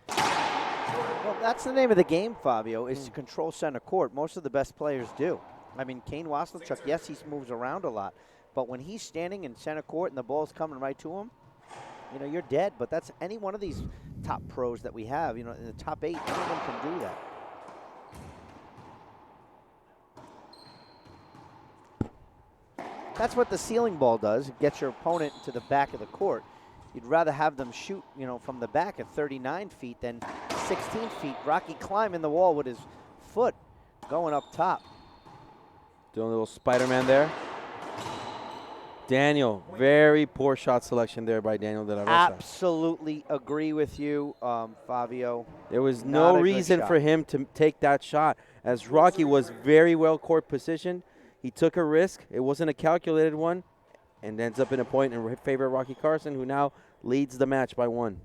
Well, that's the name of the game, Fabio, is to control center court. Most of the best players do. I mean, Kane Wasilchuk, yes, he moves around a lot, but when he's standing in center court and the ball's coming right to him, you know, you're dead. But that's any one of these top pros that we have, you know, in the top 8, anyone can do that. That's what the ceiling ball does. It gets your opponent to the back of the court. You'd rather have them shoot, you know, from the back at 39 feet than 16 feet. Rocky climbing the wall with his foot going up top. Doing a little Spider-Man there. Daniel, very poor shot selection there by Daniel de la Rosa. Absolutely agree with you, Fabio. There was Not no a good reason shot. for him to take that shot, as Rocky was very well court positioned. He took a risk. It wasn't a calculated one, and ends up in a point in favor of Rocky Carson, who now leads the match by 1.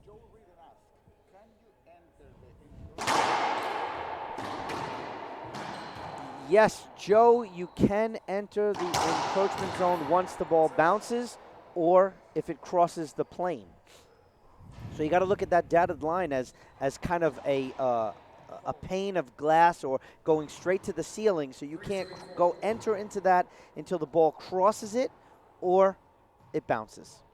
Yes, Joe, you can enter the encroachment zone once the ball bounces or if it crosses the plane. So you got to look at that dotted line as kind of a pane of glass or going straight to the ceiling. So you can't go enter into that until the ball crosses it or it bounces.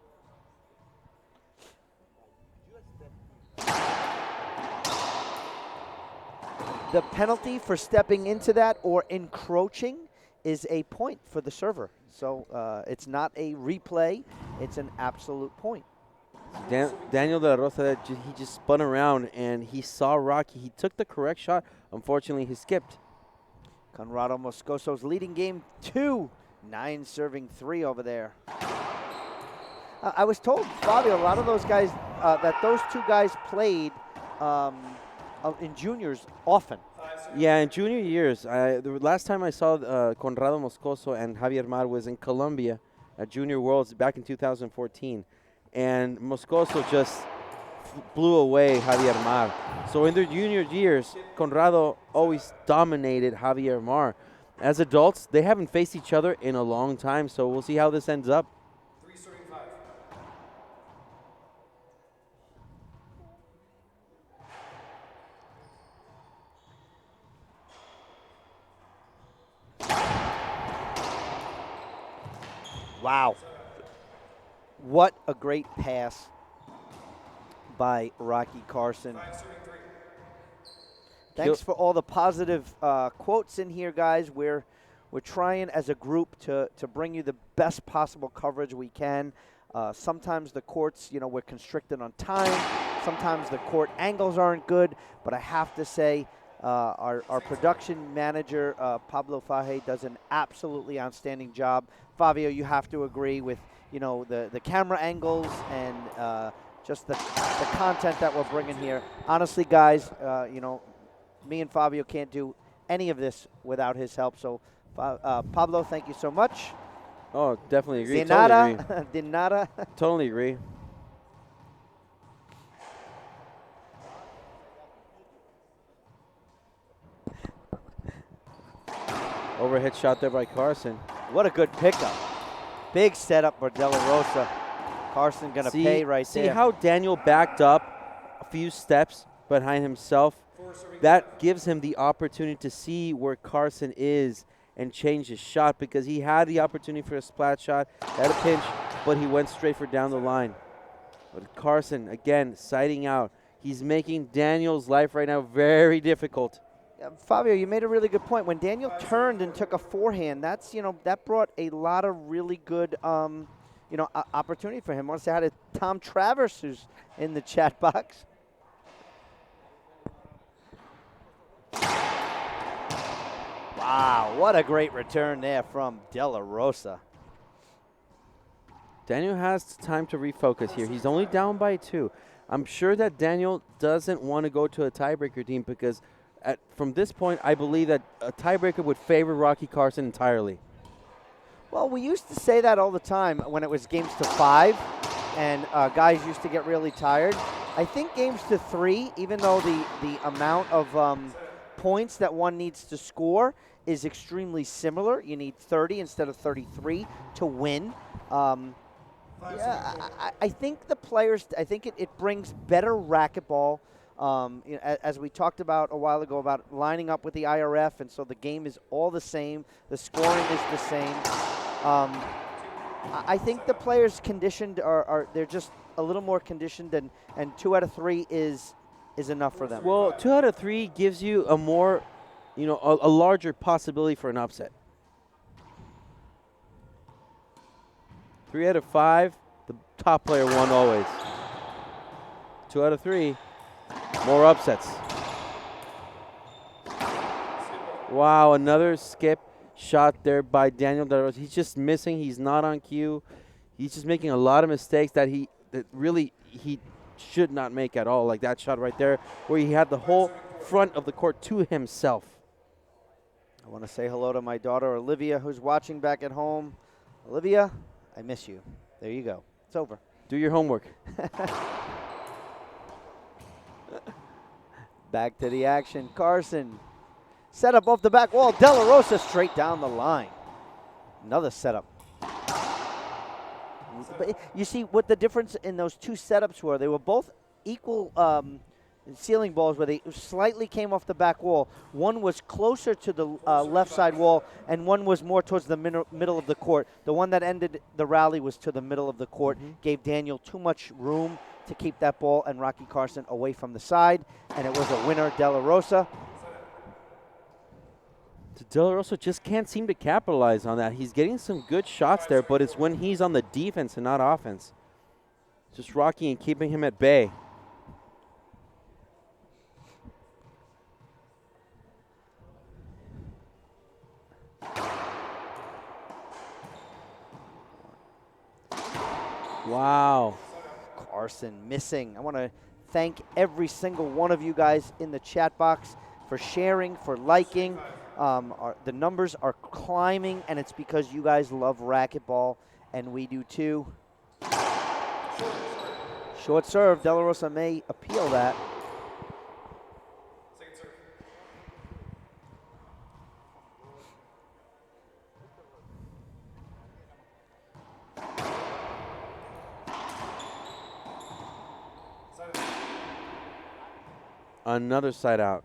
The penalty for stepping into that or encroaching is a point for the server. So it's not a replay. It's an absolute point. Daniel de la Rosa, he just spun around and he saw Rocky. He took the correct shot. Unfortunately, he skipped. Conrado Moscoso's leading game 2. 9 serving 3 over there. I was told, Fabio, a lot of those guys, that those 2 guys played in juniors often. Yeah, in junior years. The last time I saw Conrado Moscoso and Javier Mar was in Colombia at Junior Worlds back in 2014. And Moscoso just blew away Javier Mar. So in their junior years, Conrado always dominated Javier Mar. As adults, they haven't faced each other in a long time, so we'll see how this ends up. 3 serving 5. Wow. What a great pass by Rocky Carson. 5 serving 3. Thanks for all the positive quotes in here, guys. We're trying as a group to bring you the best possible coverage we can. Sometimes the courts, we're constricted on time. Sometimes the court angles aren't good. But I have to say, our production manager, Pablo Faje, does an absolutely outstanding job. Fabio, you have to agree with, the camera angles and just the content that we're bringing here. Honestly, guys, me and Fabio can't do any of this without his help. So, Pablo, thank you so much. Oh, definitely agree. De Totally nada. agree. De nada. Totally agree. Overhead shot there by Carson. What a good pickup. Big setup for De La Rosa. Carson going to pay right there. See how Daniel backed up a few steps behind himself? That gives him the opportunity to see where Carson is and change his shot, because he had the opportunity for a splat shot, had a pinch, but he went straight for down the line. But Carson, again, siding out. He's making Daniel's life right now very difficult. Fabio, you made a really good point. When Daniel turned and took a forehand, that's that brought a lot of really good opportunity for him. I want to say hi to Tom Travers, who's in the chat box. Wow, what a great return there from De La Rosa. Daniel has time to refocus here. He's only down by 2. I'm sure that Daniel doesn't want to go to a tiebreaker team, because from this point, I believe that a tiebreaker would favor Rocky Carson entirely. Well, we used to say that all the time when it was games to 5, and guys used to get really tired. I think games to 3, even though the amount of points that one needs to score is extremely similar. You need 30 instead of 33 to win. I think the players, I think it brings better racquetball. As we talked about a while ago about lining up with the IRF, and so the game is all the same. The scoring is the same. I think the players conditioned they're just a little more conditioned, and 2 out of 3 is enough for them. Well, 2 out of 3 gives you a more, a larger possibility for an upset. 3 out of 5, the top player won always. 2 out of 3, more upsets. Wow, another skip. shot there by Daniel De La Rosa. He's just missing. He's not on cue. He's just making a lot of mistakes that really he should not make at all. Like that shot right there where he had the whole front of the court to himself. I want to say hello to my daughter, Olivia, who's watching back at home. Olivia, I miss you. There you go. It's over. Do your homework. Back to the action. Carson. Set up off the back wall. De La Rosa straight down the line. Another setup. But you see what the difference in those two setups were. They were both equal ceiling balls where they slightly came off the back wall. One was closer to the left side wall, and one was more towards the middle of the court. The one that ended the rally was to the middle of the court, gave Daniel too much room to keep that ball and Rocky Carson away from the side, and it was a winner, De La Rosa. De La Rosa just can't seem to capitalize on that. He's getting some good shots there, but it's when he's on the defense and not offense. Just Rocky and keeping him at bay. Wow. Carson missing. I want to thank every single one of you guys in the chat box for sharing, for liking. The numbers are climbing, and it's because you guys love racquetball, and we do too. Short serve. De La Rosa may appeal that. Second serve. Another side out.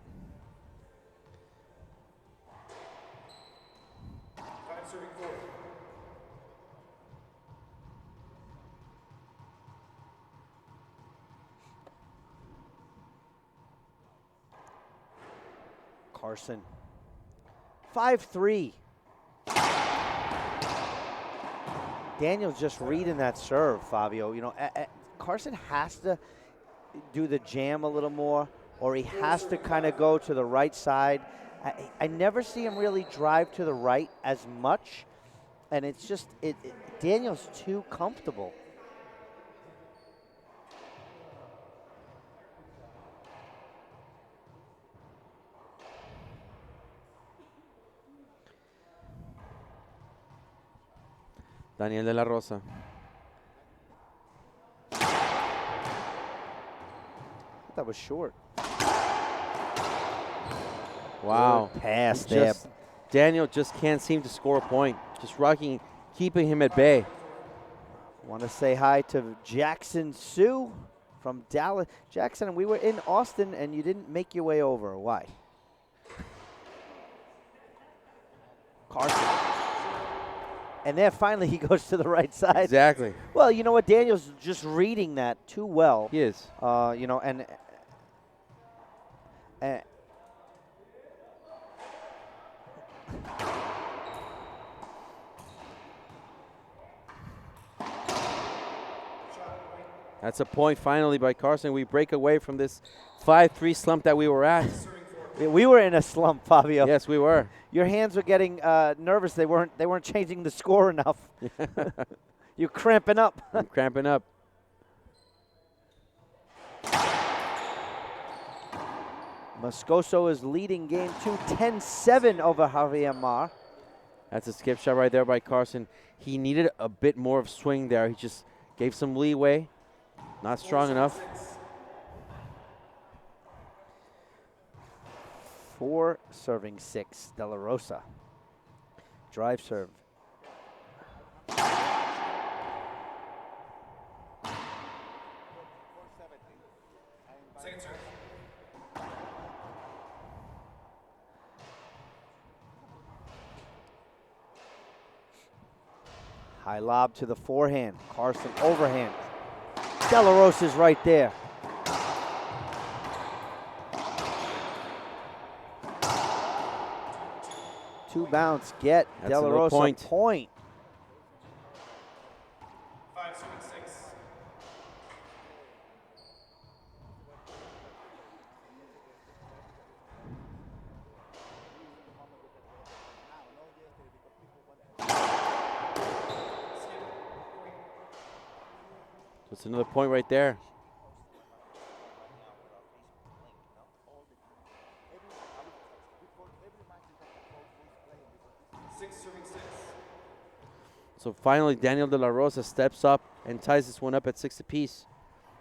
Serving forward. Carson. 5-3. Daniel's just reading that serve, Fabio. You know, Carson has to do the jam a little more, or he has to kind of go to the right side. I never see him really drive to the right as much, and it's just Daniel's too comfortable. Daniel De La Rosa. That was short. Wow. Good pass there. Daniel just can't seem to score a point. Just Rocky keeping him at bay. Want to say hi to Jackson Sioux from Dallas. Jackson, we were in Austin and you didn't make your way over. Why? Carson. And there finally he goes to the right side. Exactly. Well, you know what? Daniel's just reading that too well. He is. You know, and that's a point finally by Carson. We break away from this 5-3 slump that we were at. we were in a slump, Fabio. Yes, we were. Your hands were getting nervous. They weren't changing the score enough. You're cramping up. I'm cramping up. Moscoso is leading game 2, 10-7 over Javier Mar. That's a skip shot right there by Carson. He needed a bit more of swing there. He just gave some leeway. Not strong enough. 4 serving 6, De La Rosa. Drive serve. Second serve. High lob to the forehand. Carson overhand. De La Rosa's right there. Two bounce get That's De La a little Rosa point. 5 serving 6. That's another point right there. So finally, Daniel De La Rosa steps up and ties this one up at 6 apiece.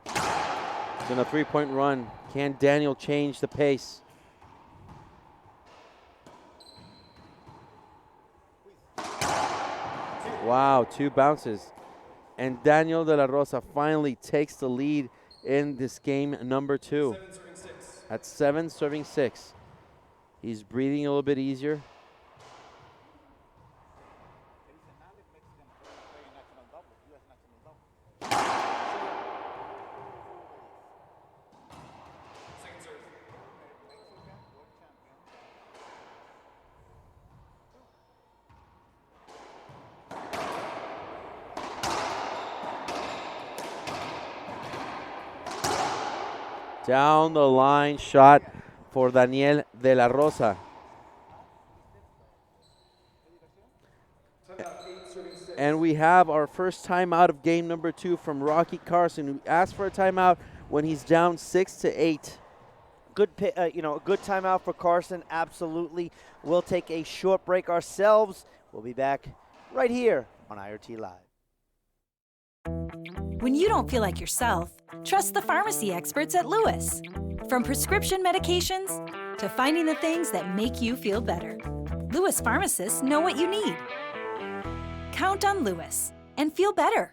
It's been a 3-point run. Can Daniel change the pace? Wow, 2 bounces. And Daniel De La Rosa finally takes the lead in this game number 2. At 7, serving 6. He's breathing a little bit easier. Down the line shot for Daniel De La Rosa. And we have our first timeout of game number 2 from Rocky Carson, who asked for a timeout when he's down 6-8. Good, a good timeout for Carson. Absolutely. We'll take a short break ourselves. We'll be back right here on IRT Live. When you don't feel like yourself, trust the pharmacy experts at Lewis. From prescription medications to finding the things that make you feel better, Lewis pharmacists know what you need. Count on Lewis and feel better.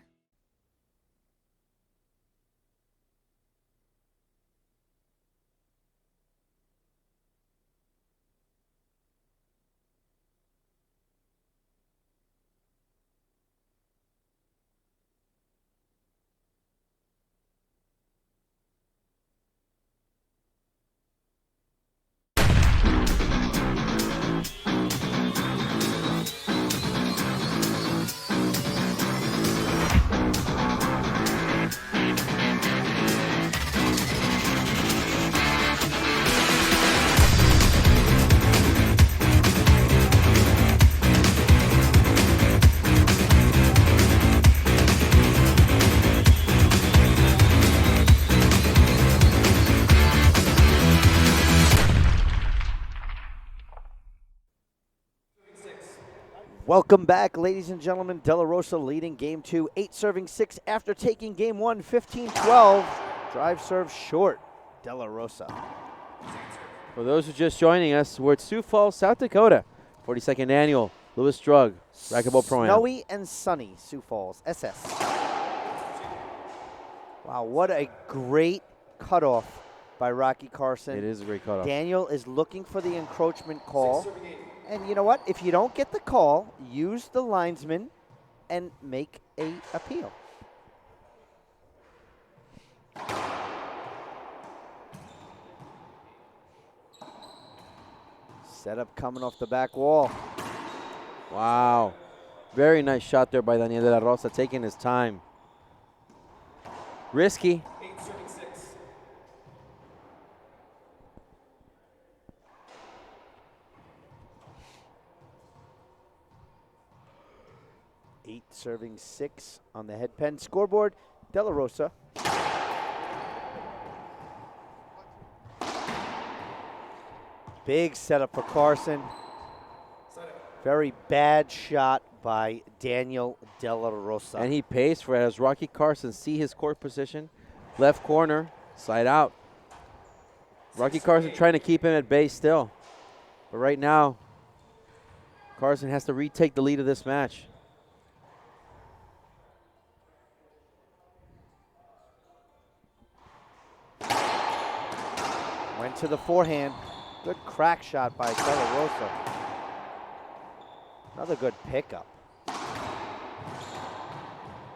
Welcome back, ladies and gentlemen. De La Rosa leading game 2, 8 serving 6 after taking game 1, 15-12. Drive serve short, De La Rosa. For those who are just joining us, we're at Sioux Falls, South Dakota, 42nd annual Lewis Drug Racquetball Pro-Am. Snowy and sunny, Sioux Falls, SS. Wow, what a great cutoff by Rocky Carson. It is a great cutoff. Daniel is looking for the encroachment call. And you know what? If you don't get the call, use the linesman and make a appeal. Setup coming off the back wall. Wow. Very nice shot there by Daniel De La Rosa, taking his time. Risky. 8 serving 6 on the head pen scoreboard. De La Rosa. Big setup for Carson. Very bad shot by Daniel De La Rosa. And he pays for it as Rocky Carson see his court position. Left corner, side out. Rocky Carson trying to keep him at bay still. But right now, Carson has to retake the lead of this match. Went to the forehand. Good crack shot by De La Rosa. Another good pickup.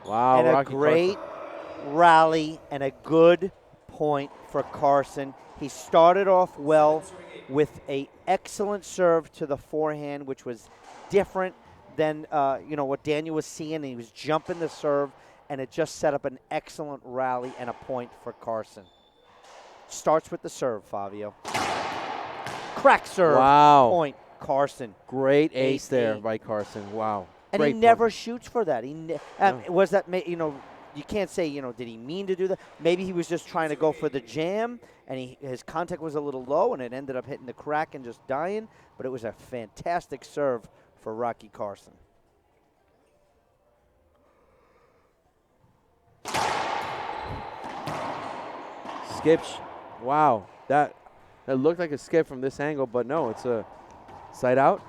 Wow, and Rocky a great Carson. Rally and a good point for Carson. He started off well with an excellent serve to the forehand, which was different than what Daniel was seeing. He was jumping the serve, and it just set up an excellent rally and a point for Carson. Starts with the serve, Fabio. Crack serve. Wow. Point, Carson. Great ace there by Carson. Wow. And Great he never point. shoots for that. Was that, you you can't say, did he mean to do that? Maybe he was just trying to go for the jam, and his contact was a little low, and it ended up hitting the crack and just dying. But it was a fantastic serve for Rocky Carson. Skip. Wow. That looked like a skip from this angle, but no, it's a side out.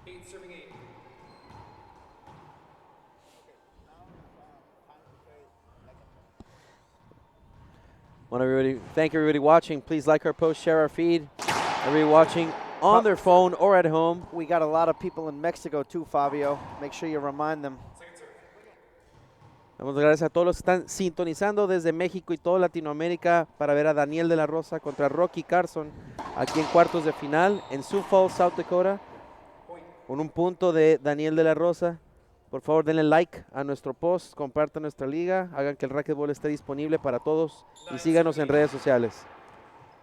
8 serving 8. Thank everybody watching. Please like our post, share our feed. Everybody watching on their phone or at home. We got a lot of people in Mexico too, Fabio. Make sure you remind them. Damos gracias a todos los que están sintonizando desde México y toda Latinoamérica para ver a Daniel de la Rosa contra Rocky Carson aquí en cuartos de final en Sioux Falls, South Dakota. Con un punto de Daniel de la Rosa. Por favor, denle like a nuestro post, compartan nuestra liga, hagan que el racquetball esté disponible para todos y síganos en redes sociales.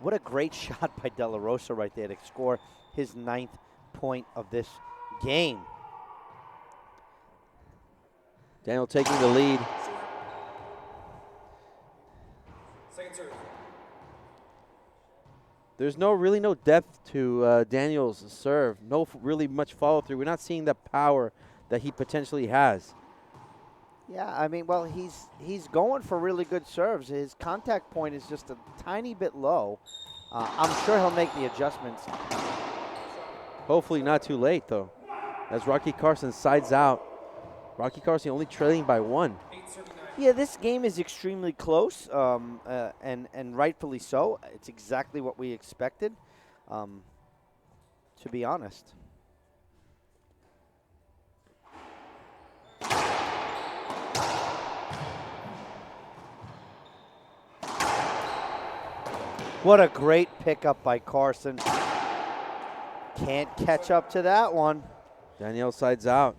What a great shot by De La Rosa right there to score his 9th point of this game. Daniel taking the lead. Second serve. There's really no depth to Daniel's serve. No really much follow through. We're not seeing the power that he potentially has. Yeah, I mean, well, he's going for really good serves. His contact point is just a tiny bit low. I'm sure he'll make the adjustments. Hopefully not too late, though, as Rocky Carson sides out. Rocky Carson only trailing by 1. Yeah, this game is extremely close, and rightfully so. It's exactly what we expected, to be honest. What a great pickup by Carson. Can't catch up to that one. Daniel sides out.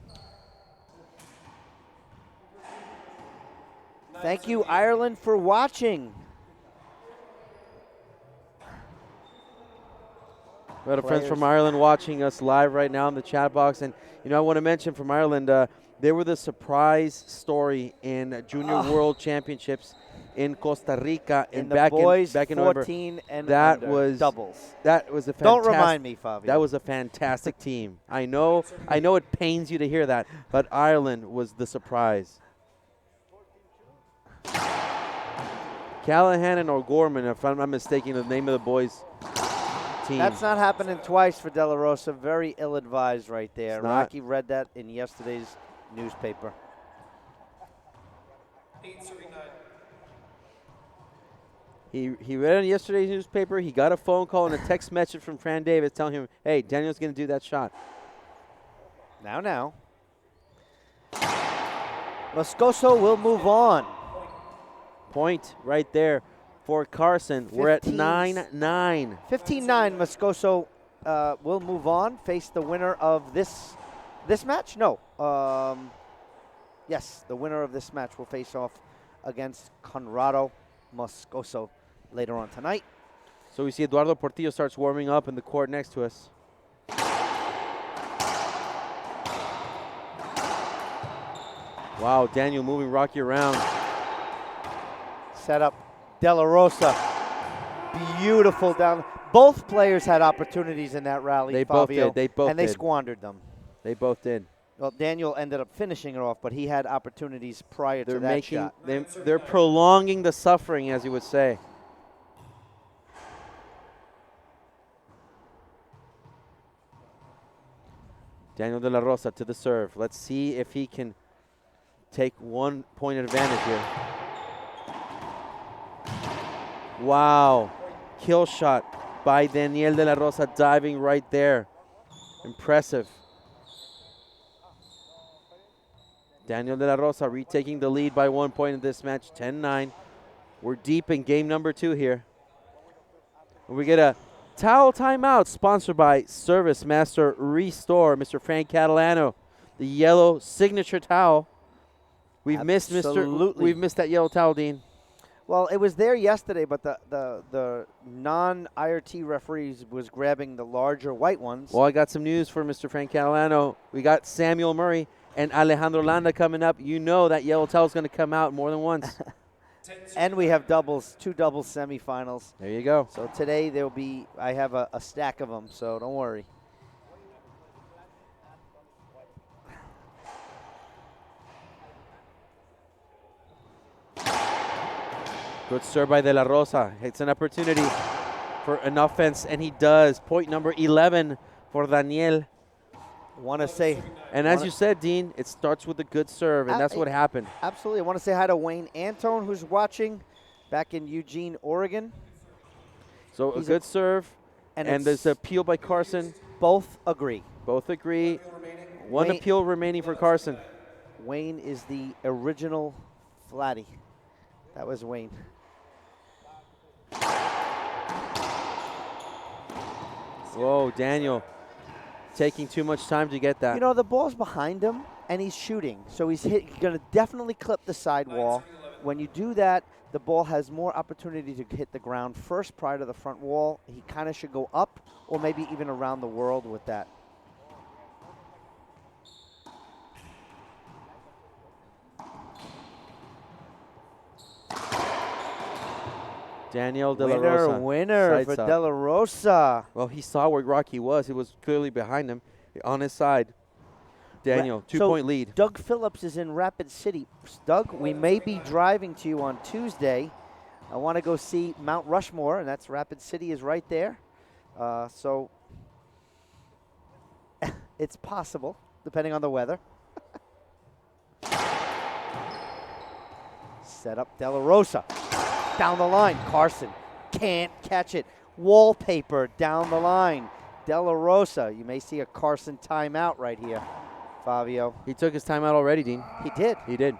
Thank you, Ireland, for watching. We have friends from Ireland watching us live right now in the chat box. And, I want to mention from Ireland, they were the surprise story in Junior World Championships in Costa Rica in the back boys in 14 and that under was doubles. That was a fantastic. Don't remind me, Fabio. That was a fantastic team. I know it pains you to hear that, but Ireland was the surprise. Callahan and O'Gorman, if I'm not mistaken, the name of the boys' team. That's not happening twice for De La Rosa. Very ill-advised right there. Rocky read that in yesterday's newspaper. 8 serving 9. He read it in yesterday's newspaper. He got a phone call and a text message from Fran Davis telling him, hey, Daniel's going to do that shot. Now. Moscoso will move on. Point right there for Carson. We're at 9-9. 15-9. Moscoso will move on. Face the winner of this match? No. Yes, the winner of this match will face off against Conrado Moscoso later on tonight. So we see Eduardo Portillo starts warming up in the court next to us. Wow, Daniel moving Rocky around. Set up De La Rosa. Beautiful down. Both players had opportunities in that rally, They Fabio, both did. They both and they did. squandered them. They both did. Well, Daniel ended up finishing it off, but he had opportunities prior to that shot. They're prolonging the suffering, as you would say. Daniel De La Rosa to the serve. Let's see if he can take 1 point advantage here. Wow. Kill shot by Daniel De La Rosa, diving right there. Impressive. Daniel De La Rosa retaking the lead by 1 point in this match, 10-9. We're deep in game number 2 here. And we get a towel timeout sponsored by Service Master Restore, Mr. Frank Catalano. The yellow signature towel. We've missed that yellow towel, Dean. Well, it was there yesterday, but the non-IRT referees was grabbing the larger white ones. Well, I got some news for Mr. Frank Catalano. We got Samuel Murray. and Alejandro Landa coming up, you know that Yellow Tail is going to come out more than once. And we have doubles, 2 doubles semifinals. There you go. So today I have a stack of them, so don't worry. Good serve by De La Rosa. It's an opportunity for an offense, and he does. Point number 11 for Daniel. Want to say, and as you said, Dean, it starts with a good serve, and that's what happened. Absolutely. I want to say hi to Wayne Antone, who's watching back in Eugene, Oregon. So a good serve, and there's an appeal by Carson. Both agree. Both agree. One appeal remaining for Carson. Wayne is the original Flatty. That was Wayne. Whoa, Daniel taking too much time to get that. You know, the ball's behind him, and he's shooting. So he's going to definitely clip the sidewall. When you do that, the ball has more opportunity to hit the ground first prior to the front wall. He kind of should go up or maybe even around the world with that. Daniel De La Rosa. Winner for De La Rosa. Well, he saw where Rocky was. He was clearly behind him on his side. Daniel, 2-point lead. Doug Phillips is in Rapid City. Doug, we may be driving to you on Tuesday. I want to go see Mount Rushmore, and that's Rapid City is right there. So it's possible, depending on the weather. Set up De La Rosa. Down the line, Carson can't catch it. Wallpaper down the line. De La Rosa, you may see a Carson timeout right here, Fabio. He took his timeout already, Dean. He did. He did.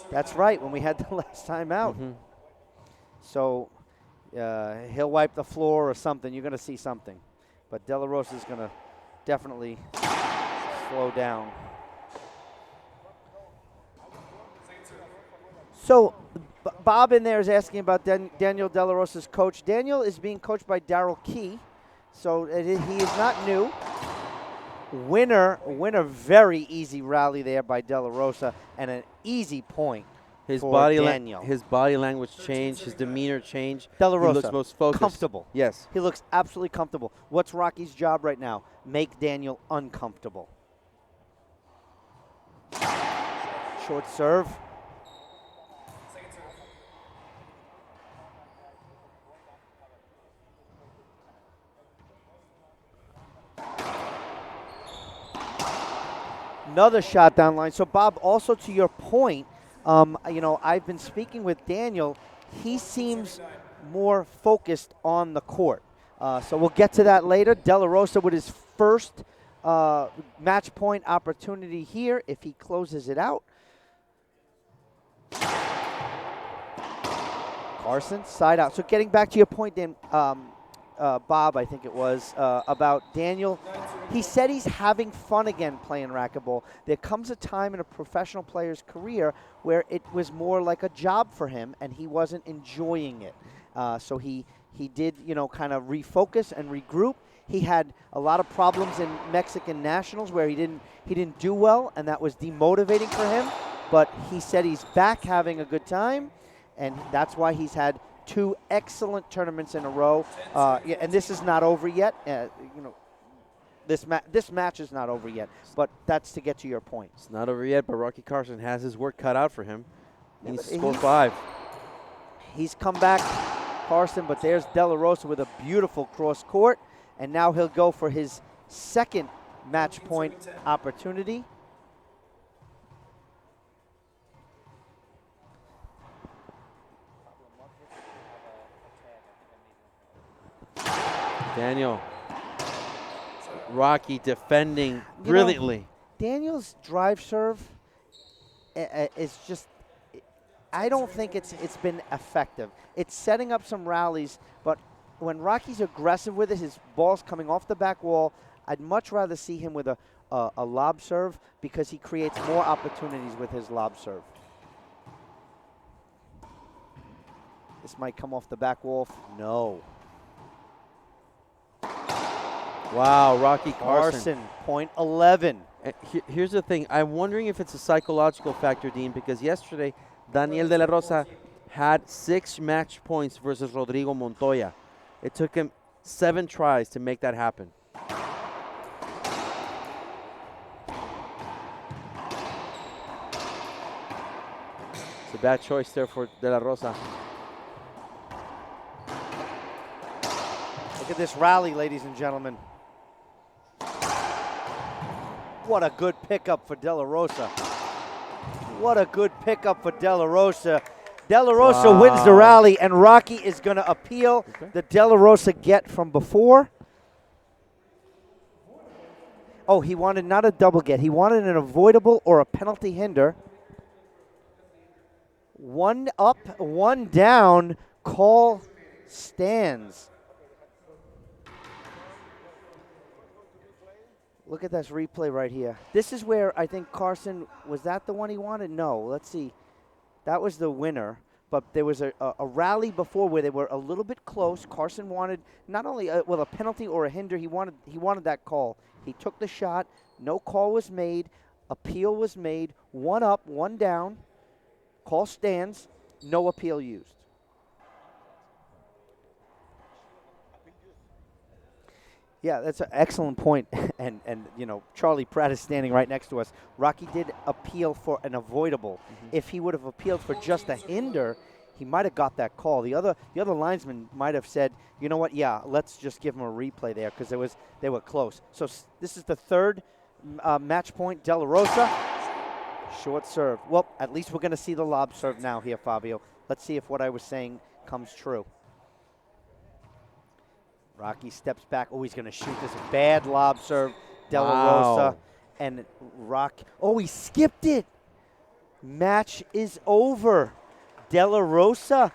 That's right, when we had the last timeout. So he'll wipe the floor or something. You're going to see something. But De La Rosa is going to definitely slow down. So Bob in there is asking about Daniel De La Rosa's coach. Daniel is being coached by Darrell Key, so he is not new. Winner, very easy rally there by De La Rosa, and an easy point for Daniel. His body language changed, his demeanor changed. De La Rosa, he looks most focused. comfortable. Yes. He looks absolutely comfortable. What's Rocky's job right now? Make Daniel uncomfortable. Short serve. Another shot down line. So, Bob, also to your point, you know, I've been speaking with Daniel. He seems more focused on the court. So we'll get to that later. De La Rosa with his first match point opportunity here if he closes it out. Carson, side out. So getting back to your point, Dan, Bob, I think it was, about Daniel. He said he's having fun again playing racquetball. There comes a time in a professional player's career where it was more like a job for him, and he wasn't enjoying it. So he did, you know, kind of refocus and regroup. He had a lot of problems in Mexican Nationals where he didn't do well, and that was demotivating for him. But he said he's back having a good time, and that's why he's had 2 excellent tournaments in a row. And this is not over yet. You know, this match is not over yet. But that's to get to your point. It's not over yet, but Rocky Carson has his work cut out for him. He needs to score 5. He's come back, Carson, but there's De La Rosa with a beautiful cross court. And now he'll go for his second match point opportunity. Daniel. Rocky defending brilliantly. Daniel's drive serve is just, I don't think it's been effective. It's setting up some rallies, but when Rocky's aggressive with it, his ball's coming off the back wall. I'd much rather see him with a lob serve because he creates more opportunities with his lob serve. This might come off the back wall. No. Wow, Rocky Carson. Point 11. Here's the thing. I'm wondering if it's a psychological factor, Dean, because yesterday Daniel De La Rosa had 6 match points versus Rodrigo Montoya. It took him 7 tries to make that happen. It's a bad choice there for De La Rosa. Look at this rally, ladies and gentlemen. What a good pickup for De La Rosa. What a good pickup for De La Rosa. De La Rosa wins the rally, and Rocky is going to appeal the De La Rosa get from before. Oh, he wanted not a double get. He wanted an avoidable or a penalty hinder. 1 up, 1 down. Call stands. Look at this replay right here. This is where I think Carson, was that the one he wanted? No, let's see. That was the winner, but there was a rally before where they were a little bit close. Carson wanted not only a penalty or a hinder, he wanted that call. He took the shot. No call was made. Appeal was made. 1 up, 1 down. Call stands. No appeal used. Yeah, that's an excellent point. and you know, Charlie Pratt is standing right next to us. Rocky did appeal for an avoidable. If he would have appealed for just a hinder, he might have got that call. The other linesman might have said, you know what, yeah, let's just give him a replay there because they were close. So this is the 3rd match point. De La Rosa, short serve. Well, at least we're going to see the lob serve now here, Fabio. Let's see if what I was saying comes true. Rocky steps back. Oh, he's going to shoot this bad lob serve. De La Rosa and Rocky. Oh, he skipped it. Match is over. De La Rosa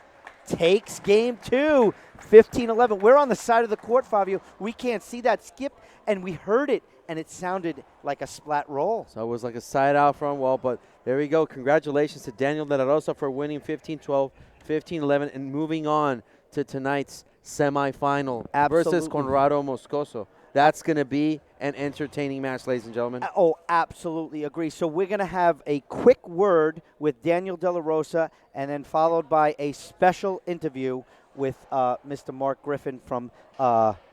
takes game 2, 15-11. We're on the side of the court, Fabio. We can't see that skip, and we heard it, and it sounded like a splat roll. So it was like a side out front wall, but there we go. Congratulations to Daniel De La Rosa for winning 15-12, 15-11, and moving on to tonight's semifinal versus Conrado Moscoso. That's going to be an entertaining match, ladies and gentlemen. Oh, absolutely agree. So we're going to have a quick word with Daniel De La Rosa and then followed by a special interview with Mr. Mark Griffin from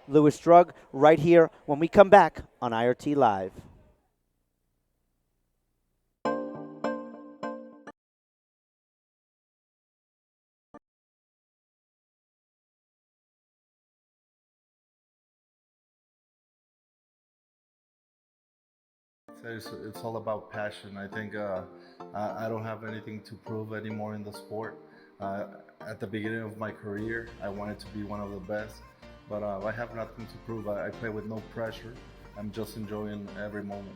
Lewis Drug right here when we come back on IRT Live. It's all about passion. I think I don't have anything to prove anymore in the sport. At the beginning of my career, I wanted to be one of the best, but I have nothing to prove. I play with no pressure. I'm just enjoying every moment.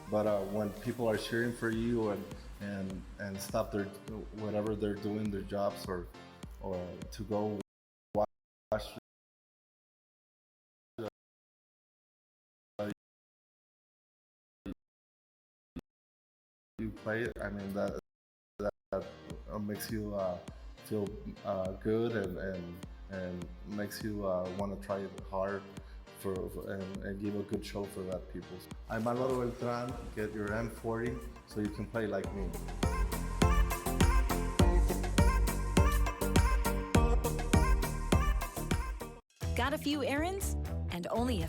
But when people are cheering for you and stop their whatever they're doing, their jobs, or to go watch you play it, I mean that makes you feel good and makes you want to try it hard and give a good show for that people. I'm Manolo Beltran. Get your M40 so you can play like me. Got a few errands and only a